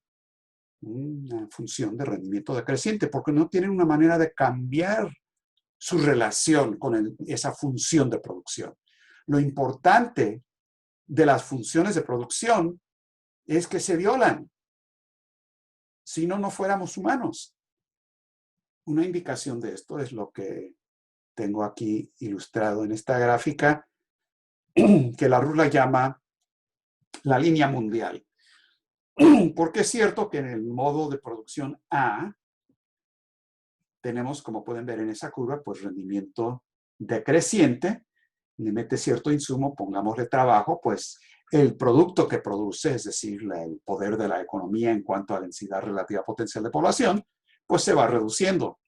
una función de rendimiento decreciente porque no tienen una manera de cambiar su relación con esa función de producción. Lo importante de las funciones de producción es que se violan. Si no, no fuéramos humanos. Una indicación de esto es lo que tengo aquí ilustrado en esta gráfica, que la RULA llama la línea mundial. Porque es cierto que en el modo de producción A tenemos, como pueden ver en esa curva, pues rendimiento decreciente. Le mete cierto insumo, pongámosle trabajo, pues el producto que produce, es decir, el poder de la economía en cuanto a densidad relativa potencial de población, pues se va reduciendo.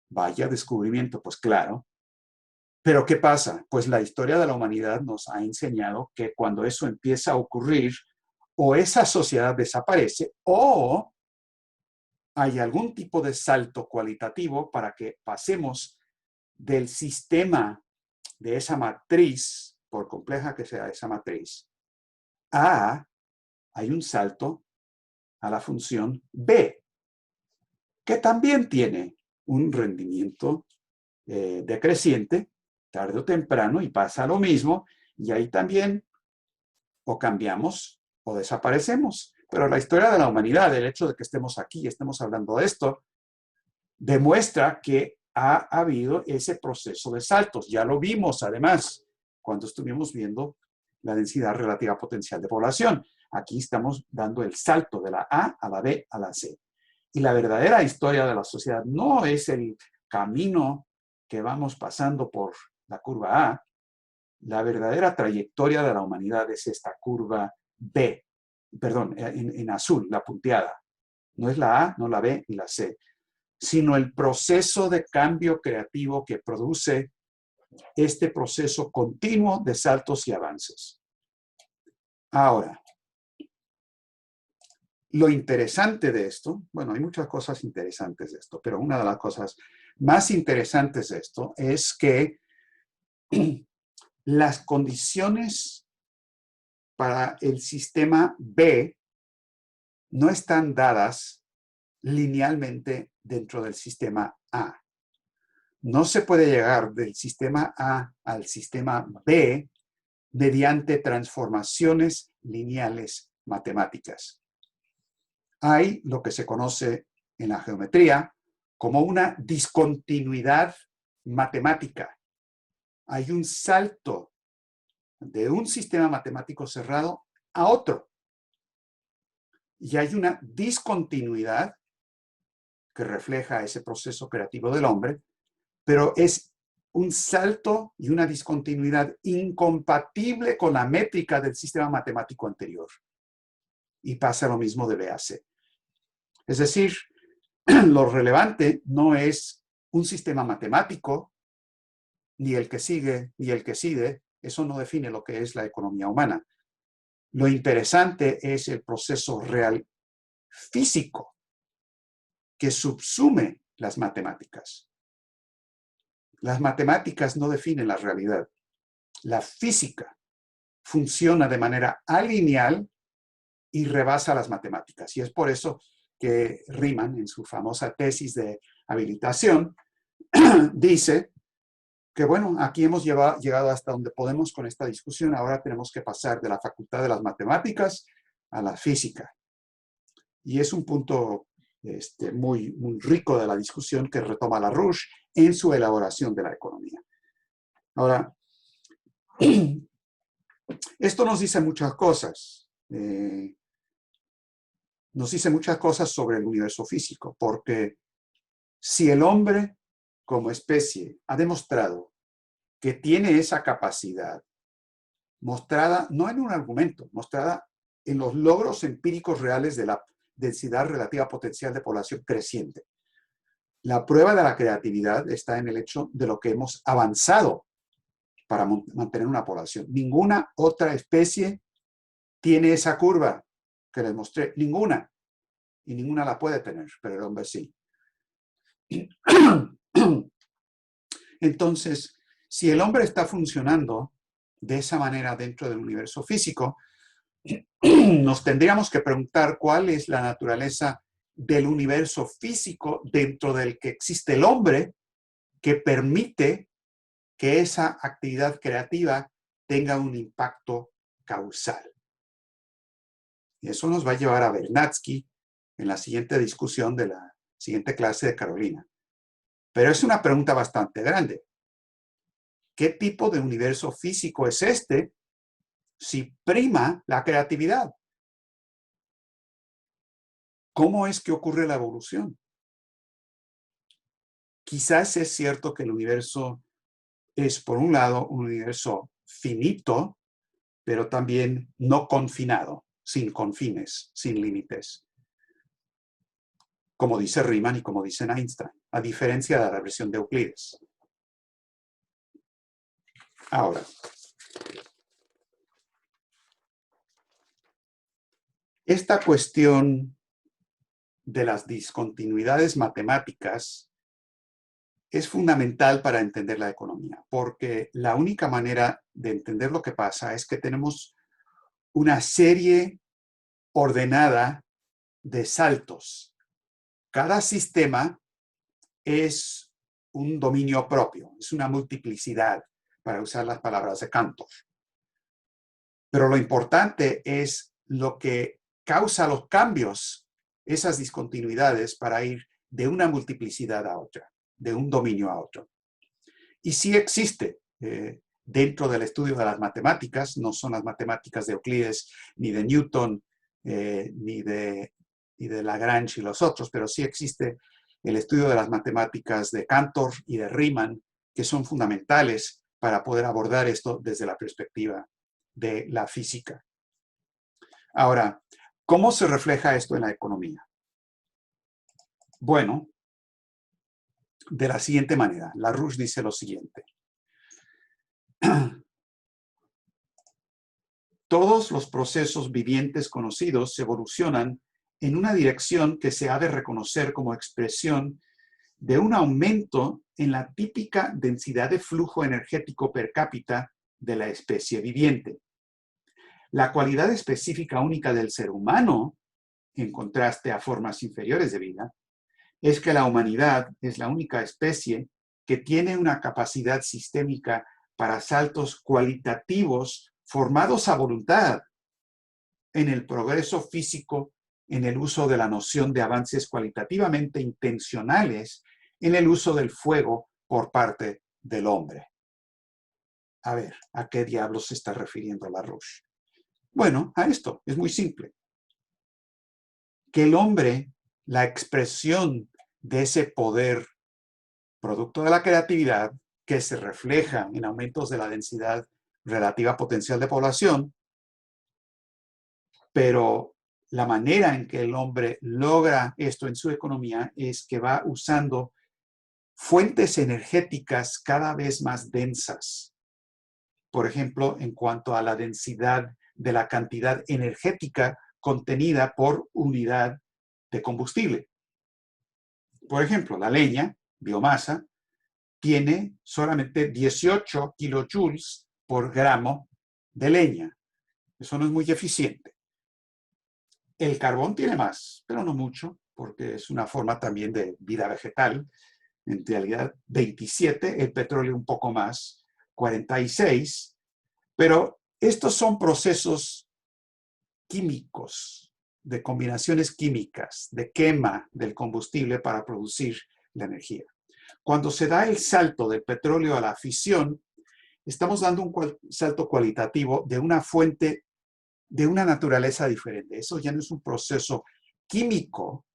Vaya descubrimiento, pues claro. Pero ¿qué pasa? Pues la historia de la humanidad nos ha enseñado que cuando eso empieza a ocurrir, o esa sociedad desaparece, o hay algún tipo de salto cualitativo para que pasemos del sistema de esa matriz, por compleja que sea esa matriz, A, hay un salto a la función B, que también tiene un rendimiento decreciente, tarde o temprano, y pasa lo mismo, y ahí también o cambiamos o desaparecemos. Pero la historia de la humanidad, el hecho de que estemos aquí, estemos hablando de esto, demuestra que ha habido ese proceso de saltos. Ya lo vimos, además, cuando estuvimos viendo la densidad relativa potencial de población. Aquí estamos dando el salto de la A a la B a la C. Y la verdadera historia de la sociedad no es el camino que vamos pasando por la curva A. La verdadera trayectoria de la humanidad es esta curva B, perdón, en azul, la punteada. No es la A, no la B ni la C, sino el proceso de cambio creativo que produce este proceso continuo de saltos y avances. Ahora, lo interesante de esto, bueno, hay muchas cosas interesantes de esto, pero una de las cosas más interesantes de esto es que las condiciones para el sistema B no están dadas linealmente dentro del sistema A. No se puede llegar del sistema A al sistema B mediante transformaciones lineales matemáticas. Hay lo que se conoce en la geometría como una discontinuidad matemática. Hay un salto de un sistema matemático cerrado a otro. Y hay una discontinuidad que refleja ese proceso creativo del hombre, pero es un salto y una discontinuidad incompatible con la métrica del sistema matemático anterior. Y pasa lo mismo de B a C. Es decir, lo relevante no es un sistema matemático, ni el que sigue, ni el que sigue. Eso no define lo que es la economía humana. Lo interesante es el proceso real físico que subsume las matemáticas. Las matemáticas no definen la realidad. La física funciona de manera alineal y rebasa las matemáticas. Y es por eso que Riemann, en su famosa tesis de habilitación, dice que, bueno, aquí hemos llegado hasta donde podemos con esta discusión. Ahora tenemos que pasar de la facultad de las matemáticas a la física. Y es un punto muy, muy rico de la discusión que retoma Larouche en su elaboración de la economía. Ahora, esto nos dice muchas cosas. Nos dice muchas cosas sobre el universo físico, porque si el hombre como especie ha demostrado que tiene esa capacidad, mostrada no en un argumento, mostrada en los logros empíricos reales de la densidad relativa potencial de población creciente. La prueba de la creatividad está en el hecho de lo que hemos avanzado para mantener una población. Ninguna otra especie tiene esa curva que les mostré, ninguna. Y ninguna la puede tener, pero el hombre sí. Entonces, si el hombre está funcionando de esa manera dentro del universo físico, nos tendríamos que preguntar cuál es la naturaleza del universo físico dentro del que existe el hombre que permite que esa actividad creativa tenga un impacto causal. Y eso nos va a llevar a Vernadsky en la siguiente discusión de la siguiente clase de Carolina. Pero es una pregunta bastante grande. ¿Qué tipo de universo físico es este si prima la creatividad? ¿Cómo es que ocurre la evolución? Quizás es cierto que el universo es, por un lado, un universo finito, pero también no confinado, sin confines, sin límites. Como dice Riemann y como dice Einstein, a diferencia de la versión de Euclides. Ahora, esta cuestión de las discontinuidades matemáticas es fundamental para entender la economía, porque la única manera de entender lo que pasa es que tenemos una serie ordenada de saltos. Cada sistema es un dominio propio, es una multiplicidad, para usar las palabras de Cantor. Pero lo importante es lo que causa los cambios, esas discontinuidades, para ir de una multiplicidad a otra, de un dominio a otro. Y sí existe dentro del estudio de las matemáticas, no son las matemáticas de Euclides, ni de Newton, ni de Lagrange y los otros, pero sí existe el estudio de las matemáticas de Cantor y de Riemann, que son fundamentales para poder abordar esto desde la perspectiva de la física. Ahora, ¿cómo se refleja esto en la economía? Bueno, de la siguiente manera. LaRouche dice lo siguiente. Todos los procesos vivientes conocidos evolucionan en una dirección que se ha de reconocer como expresión de un aumento en la típica densidad de flujo energético per cápita de la especie viviente. La cualidad específica única del ser humano, en contraste a formas inferiores de vida, es que la humanidad es la única especie que tiene una capacidad sistémica para saltos cualitativos formados a voluntad en el progreso físico, en el uso de la noción de avances cualitativamente intencionales, en el uso del fuego por parte del hombre. A ver, ¿a qué diablos se está refiriendo LaRouche? Bueno, a esto, es muy simple. Que el hombre, la expresión de ese poder producto de la creatividad, que se refleja en aumentos de la densidad relativa potencial de población, pero la manera en que el hombre logra esto en su economía es que va usando fuentes energéticas cada vez más densas. Por ejemplo, en cuanto a la densidad de la cantidad energética contenida por unidad de combustible. Por ejemplo, la leña, biomasa, tiene solamente 18 kilojoules por gramo de leña. Eso no es muy eficiente. El carbón tiene más, pero no mucho, porque es una forma también de vida vegetal. En realidad, 27, el petróleo un poco más, 46. Pero estos son procesos químicos, de combinaciones químicas, de quema del combustible para producir la energía. Cuando se da el salto del petróleo a la fisión, estamos dando un salto cualitativo de una fuente de una naturaleza diferente. Eso ya no es un proceso químico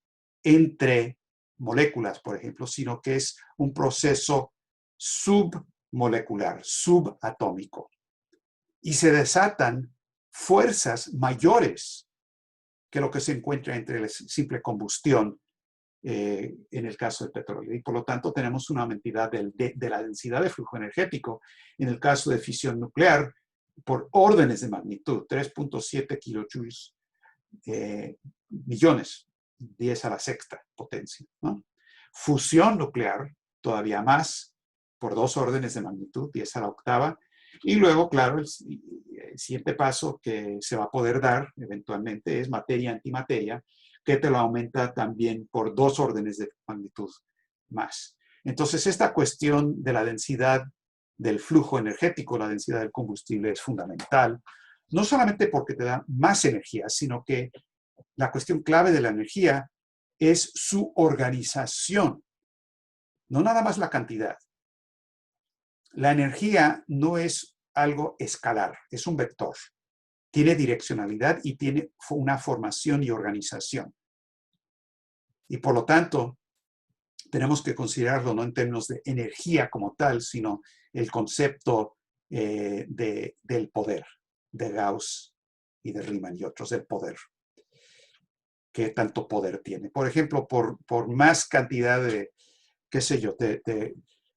entre moléculas, por ejemplo, sino que es un proceso submolecular, subatómico. Y se desatan fuerzas mayores que lo que se encuentra entre la simple combustión en el caso del petróleo. Y por lo tanto tenemos una aumentidad de la densidad de flujo energético en el caso de fisión nuclear por órdenes de magnitud, 3.7 kilojoules millones, 10 a la sexta potencia, ¿no? Fusión nuclear, todavía más, por 2 órdenes de magnitud, 10 a la octava. Y luego, claro, el siguiente paso que se va a poder dar eventualmente es materia-antimateria, que te lo aumenta también por 2 órdenes de magnitud más. Entonces, esta cuestión de la densidad del flujo energético, la densidad del combustible es fundamental, no solamente porque te da más energía, sino que la cuestión clave de la energía es su organización, no nada más la cantidad. La energía no es algo escalar, es un vector. Tiene direccionalidad y tiene una formación y organización. Y por lo tanto, tenemos que considerarlo no en términos de energía como tal, sino el concepto del poder, de Gauss y de Riemann y otros, del poder. ¿Qué tanto poder tiene? Por ejemplo, por más cantidad de, qué sé yo,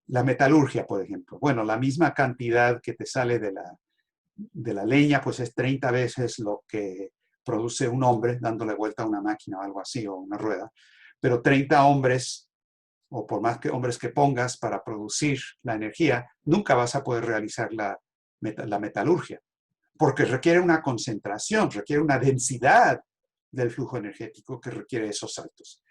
la metalurgia, por ejemplo. Bueno, la misma cantidad que te sale de la leña, pues es 30 veces lo que produce un hombre dándole vuelta a una máquina o algo así, o una rueda. Pero 30 hombres o por más que hombres que pongas para producir la energía, nunca vas a poder realizar la metalurgia, porque requiere una concentración, requiere una densidad del flujo energético que requiere esos saltos.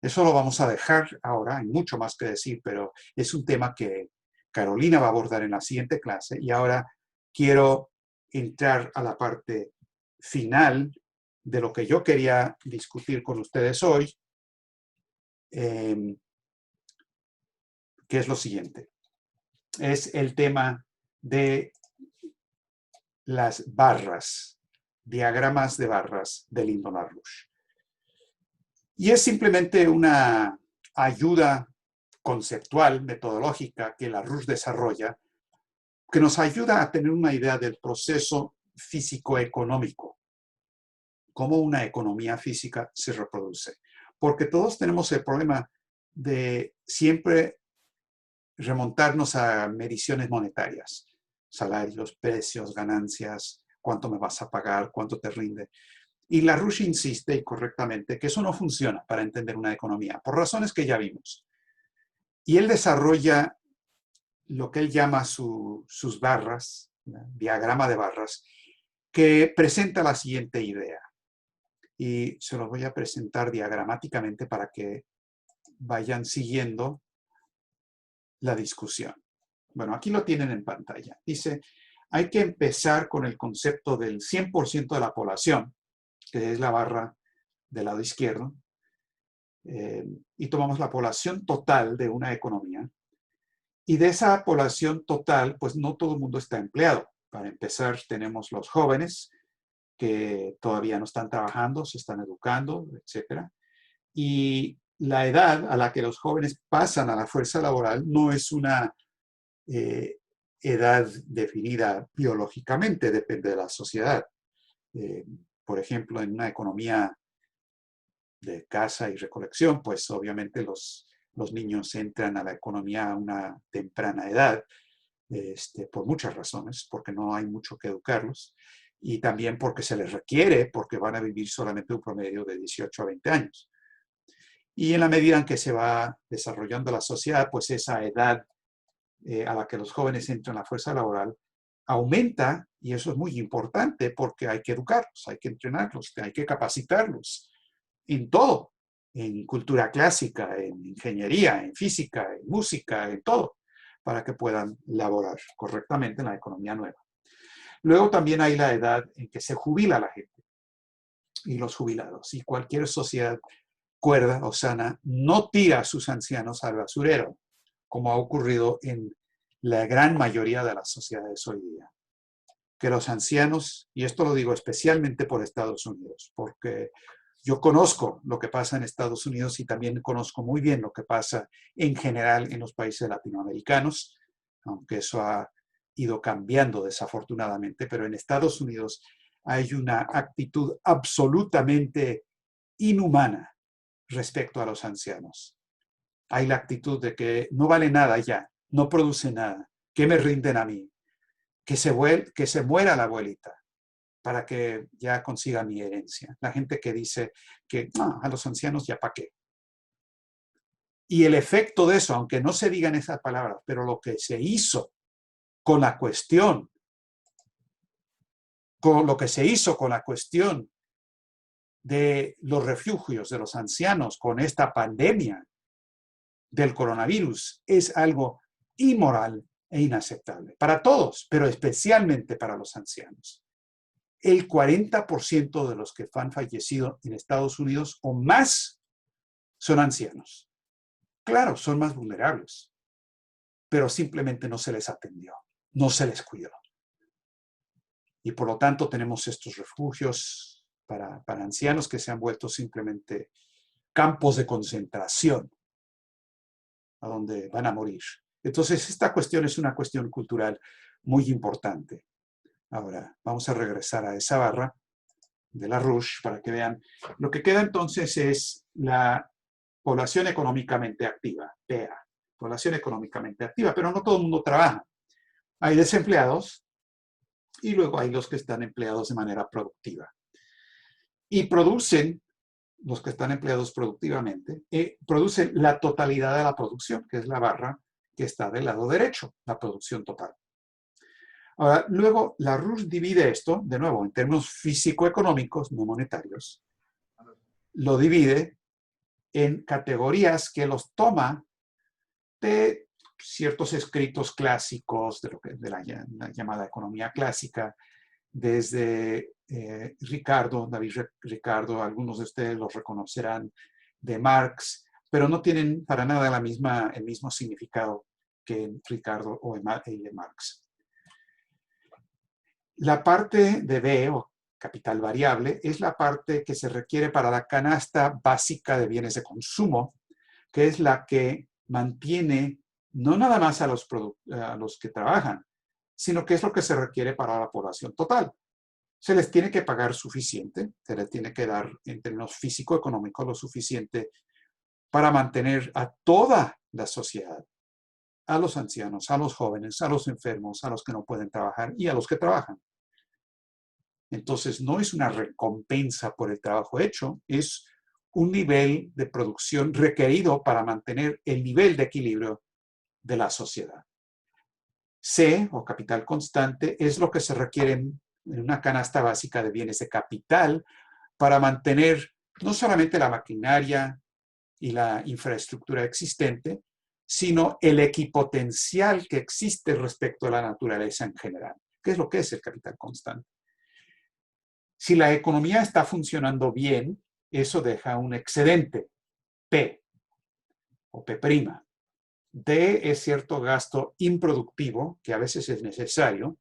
Eso lo vamos a dejar ahora, hay mucho más que decir, pero es un tema que Carolina va a abordar en la siguiente clase, y ahora quiero entrar a la parte final de lo que yo quería discutir con ustedes hoy, que es lo siguiente. Es el tema de las barras, diagramas de barras de Lyndon LaRouche. Y es simplemente una ayuda conceptual, metodológica que LaRouche desarrolla, que nos ayuda a tener una idea del proceso físico-económico, cómo una economía física se reproduce. Porque todos tenemos el problema de siempre remontarnos a mediciones monetarias, salarios, precios, ganancias, cuánto me vas a pagar, cuánto te rinde. Y LaRouche insiste, y correctamente, que eso no funciona para entender una economía, por razones que ya vimos. Y él desarrolla lo que él llama sus barras, diagrama de barras, que presenta la siguiente idea. Y se los voy a presentar diagramáticamente para que vayan siguiendo la discusión. Bueno, aquí lo tienen en pantalla. Dice, hay que empezar con el concepto del 100% de la población, que es la barra del lado izquierdo, y tomamos la población total de una economía. Y de esa población total, pues no todo el mundo está empleado. Para empezar, tenemos los jóvenes que todavía no están trabajando, se están educando, etc. Y la edad a la que los jóvenes pasan a la fuerza laboral no es una edad definida biológicamente, depende de la sociedad. Por ejemplo, en una economía de caza y recolección, pues obviamente los niños entran a la economía a una temprana edad, por muchas razones, porque no hay mucho que educarlos, y también porque se les requiere, porque van a vivir solamente un promedio de 18 a 20 años. Y en la medida en que se va desarrollando la sociedad, pues esa edad a la que los jóvenes entran a la fuerza laboral aumenta, y eso es muy importante porque hay que educarlos, hay que entrenarlos, hay que capacitarlos en todo, en cultura clásica, en ingeniería, en física, en música, en todo, para que puedan laborar correctamente en la economía nueva. Luego también hay la edad en que se jubila la gente y los jubilados, y cualquier sociedad cuerda o sana no tira a sus ancianos al basurero, como ha ocurrido en la gran mayoría de las sociedades hoy día. Que los ancianos, y esto lo digo especialmente por Estados Unidos, porque yo conozco lo que pasa en Estados Unidos y también conozco muy bien lo que pasa en general en los países latinoamericanos, aunque eso ha ido cambiando desafortunadamente, pero en Estados Unidos hay una actitud absolutamente inhumana respecto a los ancianos. Hay la actitud de que no vale nada ya, no produce nada, ¿qué me rinden a mí? Que se muera la abuelita para que ya consiga mi herencia. La gente que dice que a los ancianos ya para qué. Y el efecto de eso, aunque no se digan esas palabras, pero lo que se hizo con la cuestión, de los refugios de los ancianos con esta pandemia del coronavirus es algo inmoral e inaceptable para todos, pero especialmente para los ancianos. El 40% de los que han fallecido en Estados Unidos o más son ancianos. Claro, son más vulnerables, pero simplemente no se les atendió, no se les cuidó. Y por lo tanto tenemos estos refugios para ancianos que se han vuelto simplemente campos de concentración a donde van a morir. Entonces, esta cuestión es una cuestión cultural muy importante. Ahora, vamos a regresar a esa barra de LaRouche para que vean. Lo que queda entonces es la población económicamente activa, PEA, población económicamente activa, pero no todo el mundo trabaja. Hay desempleados y luego hay los que están empleados de manera productiva. Y producen los que están empleados productivamente, produce la totalidad de la producción, que es la barra que está del lado derecho, la producción total. Ahora, luego, la RUSH divide esto, de nuevo, en términos físico-económicos, no monetarios, lo divide en categorías que los toma de ciertos escritos clásicos de la llamada economía clásica, desde David Ricardo, algunos de ustedes los reconocerán, de Marx, pero no tienen para nada el mismo significado que Ricardo o de Marx. La parte de B, o capital variable, es la parte que se requiere para la canasta básica de bienes de consumo, que es la que mantiene no nada más a los que trabajan, sino que es lo que se requiere para la población total. Se les tiene que pagar suficiente, se les tiene que dar en términos físico-económicos lo suficiente para mantener a toda la sociedad, a los ancianos, a los jóvenes, a los enfermos, a los que no pueden trabajar y a los que trabajan. Entonces, no es una recompensa por el trabajo hecho, es un nivel de producción requerido para mantener el nivel de equilibrio de la sociedad. C, o capital constante, es lo que se requiere en una canasta básica de bienes de capital para mantener no solamente la maquinaria y la infraestructura existente, sino el equipotencial que existe respecto a la naturaleza en general. ¿Qué es lo que es el capital constante? Si la economía está funcionando bien, eso deja un excedente, P o P'. D es cierto gasto improductivo, que a veces es necesario,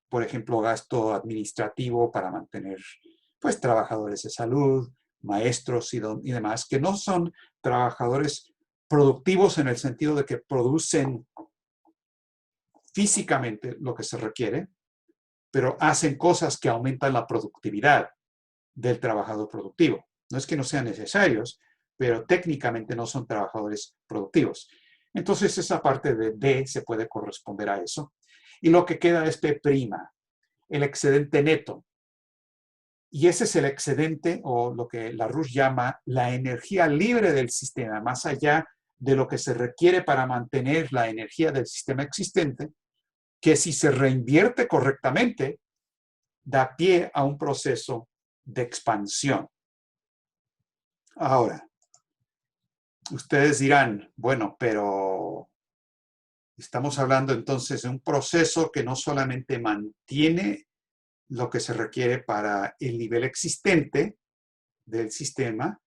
por ejemplo, gasto administrativo para mantener pues, trabajadores de salud, maestros y demás, que no son trabajadores productivos en el sentido de que producen físicamente lo que se requiere, pero hacen cosas que aumentan la productividad del trabajador productivo. No es que no sean necesarios, pero técnicamente no son trabajadores productivos. Entonces, esa parte de D se puede corresponder a eso. Y lo que queda es P', el excedente neto. Y ese es el excedente, o lo que la RUSH llama la energía libre del sistema, más allá de lo que se requiere para mantener la energía del sistema existente, que si se reinvierte correctamente, da pie a un proceso de expansión. Ahora, ustedes dirán, bueno, pero estamos hablando entonces de un proceso que no solamente mantiene lo que se requiere para el nivel existente del sistema,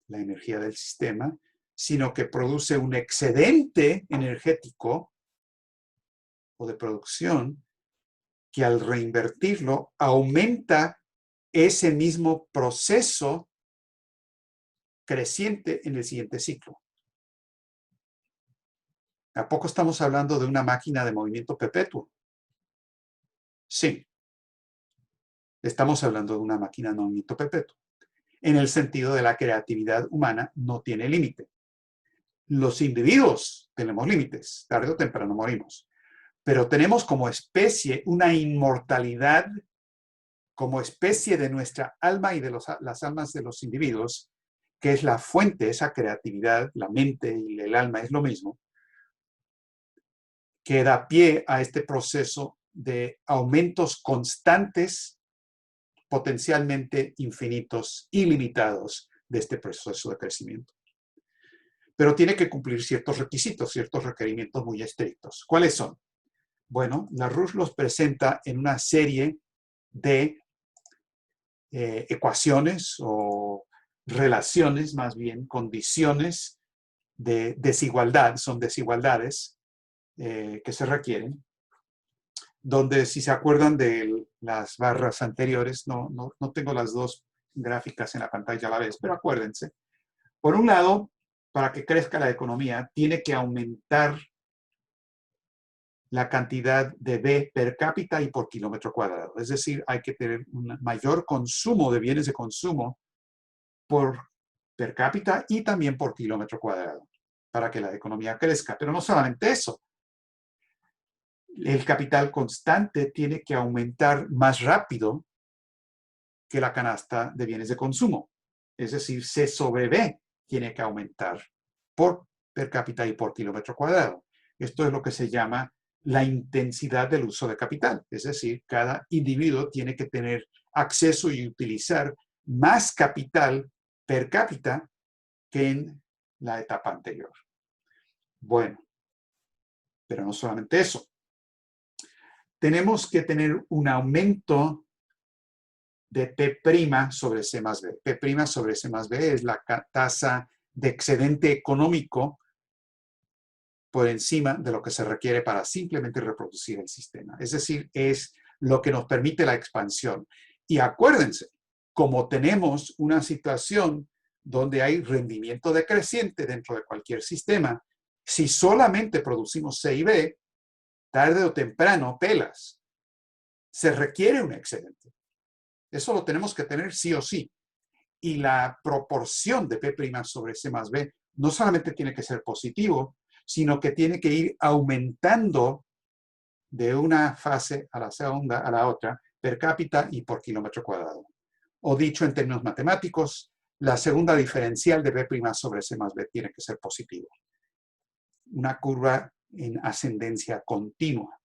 la energía del sistema, sino que produce un excedente energético o de producción que al reinvertirlo aumenta ese mismo proceso creciente en el siguiente ciclo. ¿A poco estamos hablando de una máquina de movimiento perpetuo? Sí. Estamos hablando de una máquina de movimiento perpetuo. En el sentido de la creatividad humana no tiene límite. Los individuos tenemos límites, tarde o temprano morimos. Pero tenemos como especie una inmortalidad, como especie de nuestra alma y de las almas de los individuos, que es la fuente, esa creatividad, la mente y el alma es lo mismo, que da pie a este proceso de aumentos constantes, potencialmente infinitos, ilimitados, de este proceso de crecimiento. Pero tiene que cumplir ciertos requisitos, ciertos requerimientos muy estrictos. ¿Cuáles son? Bueno, la RUSH los presenta en una serie de ecuaciones o relaciones, más bien, condiciones de desigualdad, son desigualdades que se requieren, donde si se acuerdan de las barras anteriores, no tengo las dos gráficas en la pantalla a la vez, pero acuérdense. Por un lado, para que crezca la economía, tiene que aumentar la cantidad de B per cápita y por kilómetro cuadrado. Es decir, hay que tener un mayor consumo de bienes de consumo per cápita y también por kilómetro cuadrado para que la economía crezca. Pero no solamente eso. El capital constante tiene que aumentar más rápido que la canasta de bienes de consumo. es decir, C sobre B tiene que aumentar por per cápita y por kilómetro cuadrado. Esto es lo que se llama la intensidad del uso de capital, es decir, cada individuo tiene que tener acceso y utilizar más capital per cápita que en la etapa anterior. Bueno, pero no solamente eso. Tenemos que tener un aumento de P' sobre C más B. P' sobre C más B es la tasa de excedente económico por encima de lo que se requiere para simplemente reproducir el sistema. Es decir, es lo que nos permite la expansión. Y acuérdense, como tenemos una situación donde hay rendimiento decreciente dentro de cualquier sistema, si solamente producimos C y B, tarde o temprano, pelas, se requiere un excedente. Eso lo tenemos que tener sí o sí. Y la proporción de P' sobre C más B no solamente tiene que ser positivo, sino que tiene que ir aumentando de una fase a la segunda, a la otra, per cápita y por kilómetro cuadrado. O dicho en términos matemáticos, la segunda diferencial de B' sobre C más B tiene que ser positivo. Una curva en ascendencia continua.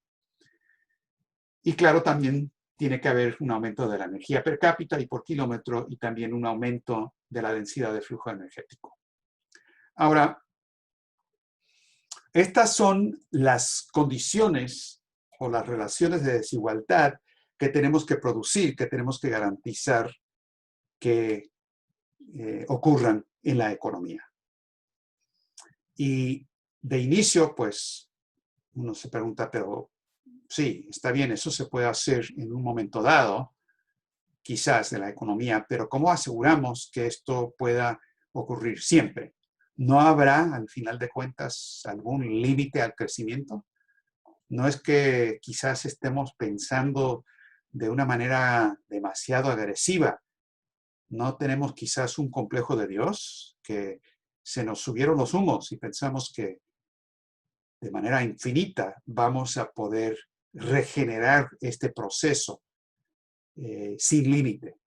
Y claro, también tiene que haber un aumento de la energía per cápita y por kilómetro y también un aumento de la densidad de flujo energético. Ahora, estas son las condiciones o las relaciones de desigualdad que tenemos que producir, que tenemos que garantizar que ocurran en la economía. Y de inicio, pues, uno se pregunta, pero sí, está bien, eso se puede hacer en un momento dado, quizás de la economía, pero ¿cómo aseguramos que esto pueda ocurrir siempre? ¿No habrá, al final de cuentas, algún límite al crecimiento? ¿No es que quizás estemos pensando de una manera demasiado agresiva? ¿No tenemos quizás un complejo de Dios que se nos subieron los humos y pensamos que de manera infinita vamos a poder regenerar este proceso sin límite?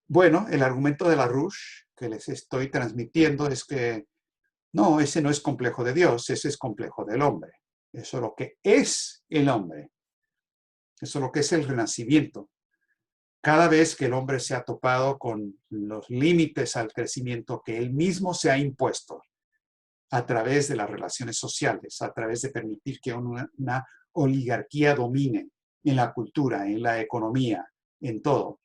Bueno, el argumento de LaRouche que les estoy transmitiendo es que no, ese no es complejo de Dios, ese es complejo del hombre. Eso es lo que es el hombre. Eso es lo que es el renacimiento. Cada vez que el hombre se ha topado con los límites al crecimiento que él mismo se ha impuesto a través de las relaciones sociales, a través de permitir que una oligarquía domine en la cultura, en la economía, en todo.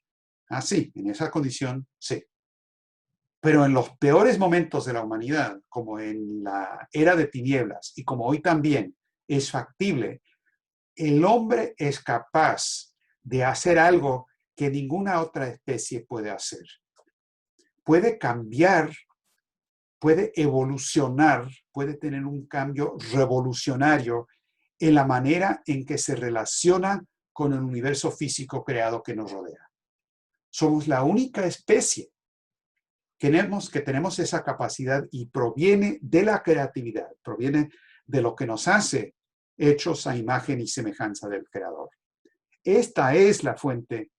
Sí, en esa condición, sí. Pero en los peores momentos de la humanidad, como en la era de tinieblas y como hoy también es factible, el hombre es capaz de hacer algo que ninguna otra especie puede hacer. Puede cambiar, puede evolucionar, puede tener un cambio revolucionario en la manera en que se relaciona con el universo físico creado que nos rodea. Somos la única especie que tenemos esa capacidad y proviene de la creatividad, proviene de lo que nos hace hechos a imagen y semejanza del Creador. Esta es la fuente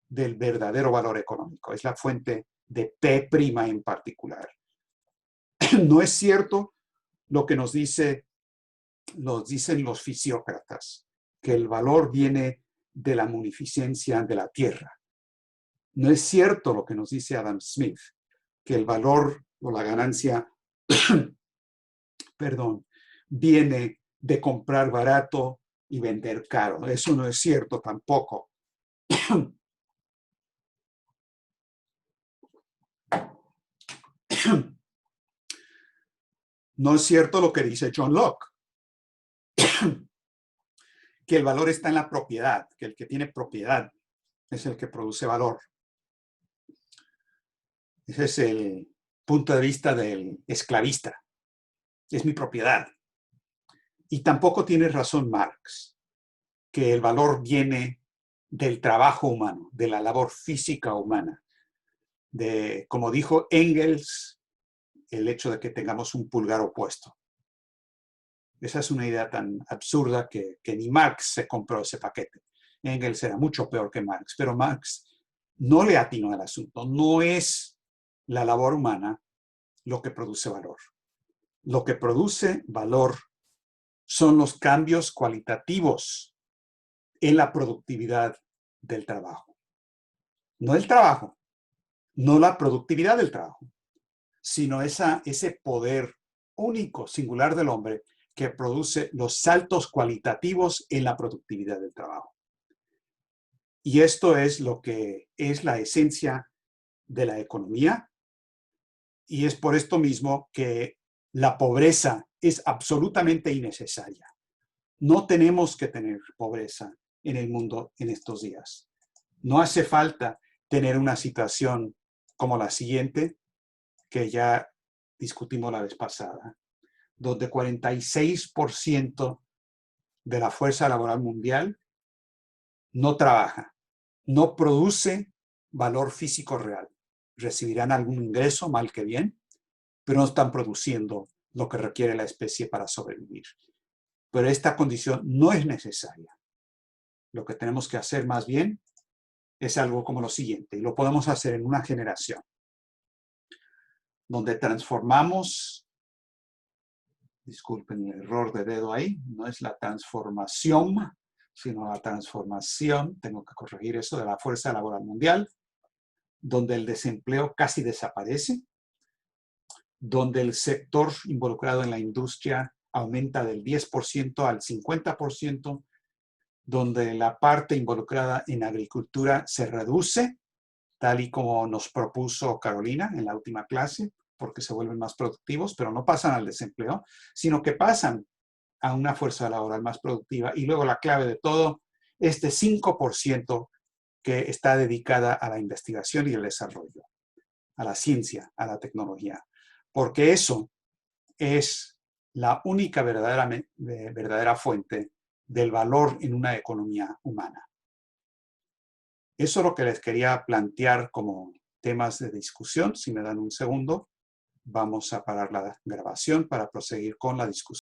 del verdadero valor económico, es la fuente de P' en particular. No es cierto lo que nos dicen los fisiócratas, que el valor viene de la munificencia de la tierra. No es cierto lo que nos dice Adam Smith, que el valor o la ganancia, perdón, viene de comprar barato y vender caro. Eso no es cierto tampoco. No es cierto lo que dice John Locke, que el valor está en la propiedad, que el que tiene propiedad es el que produce valor. Ese es el punto de vista del esclavista. Es mi propiedad. Y tampoco tiene razón Marx, que el valor viene del trabajo humano, de la labor física humana. Como dijo Engels, el hecho de que tengamos un pulgar opuesto. Esa es una idea tan absurda que ni Marx se compró ese paquete. Engels era mucho peor que Marx, pero Marx no le atino al asunto. No es la labor humana lo que produce valor. Lo que produce valor son los cambios cualitativos en la productividad del trabajo. No el trabajo, no la productividad del trabajo, sino ese poder único, singular del hombre que produce los saltos cualitativos en la productividad del trabajo. Y esto es lo que es la esencia de la economía, y es por esto mismo que la pobreza es absolutamente innecesaria. No tenemos que tener pobreza en el mundo en estos días. No hace falta tener una situación como la siguiente, que ya discutimos la vez pasada, donde 46% de la fuerza laboral mundial no trabaja, no produce valor físico real. Recibirán algún ingreso, mal que bien, pero no están produciendo lo que requiere la especie para sobrevivir. Pero esta condición no es necesaria. Lo que tenemos que hacer más bien es algo como lo siguiente, y lo podemos hacer en una generación, donde transformamos, disculpen el error de dedo ahí, no es la transformación, sino la transformación, tengo que corregir eso, de la fuerza laboral mundial, donde el desempleo casi desaparece, donde el sector involucrado en la industria aumenta del 10% al 50%, donde la parte involucrada en agricultura se reduce, tal y como nos propuso Carolina en la última clase, porque se vuelven más productivos, pero no pasan al desempleo, sino que pasan a una fuerza laboral más productiva. Y luego la clave de todo, este 5% que está dedicada a la investigación y el desarrollo, a la ciencia, a la tecnología, porque eso es la única verdadera fuente del valor en una economía humana. Eso es lo que les quería plantear como temas de discusión. Si me dan un segundo, vamos a parar la grabación para proseguir con la discusión.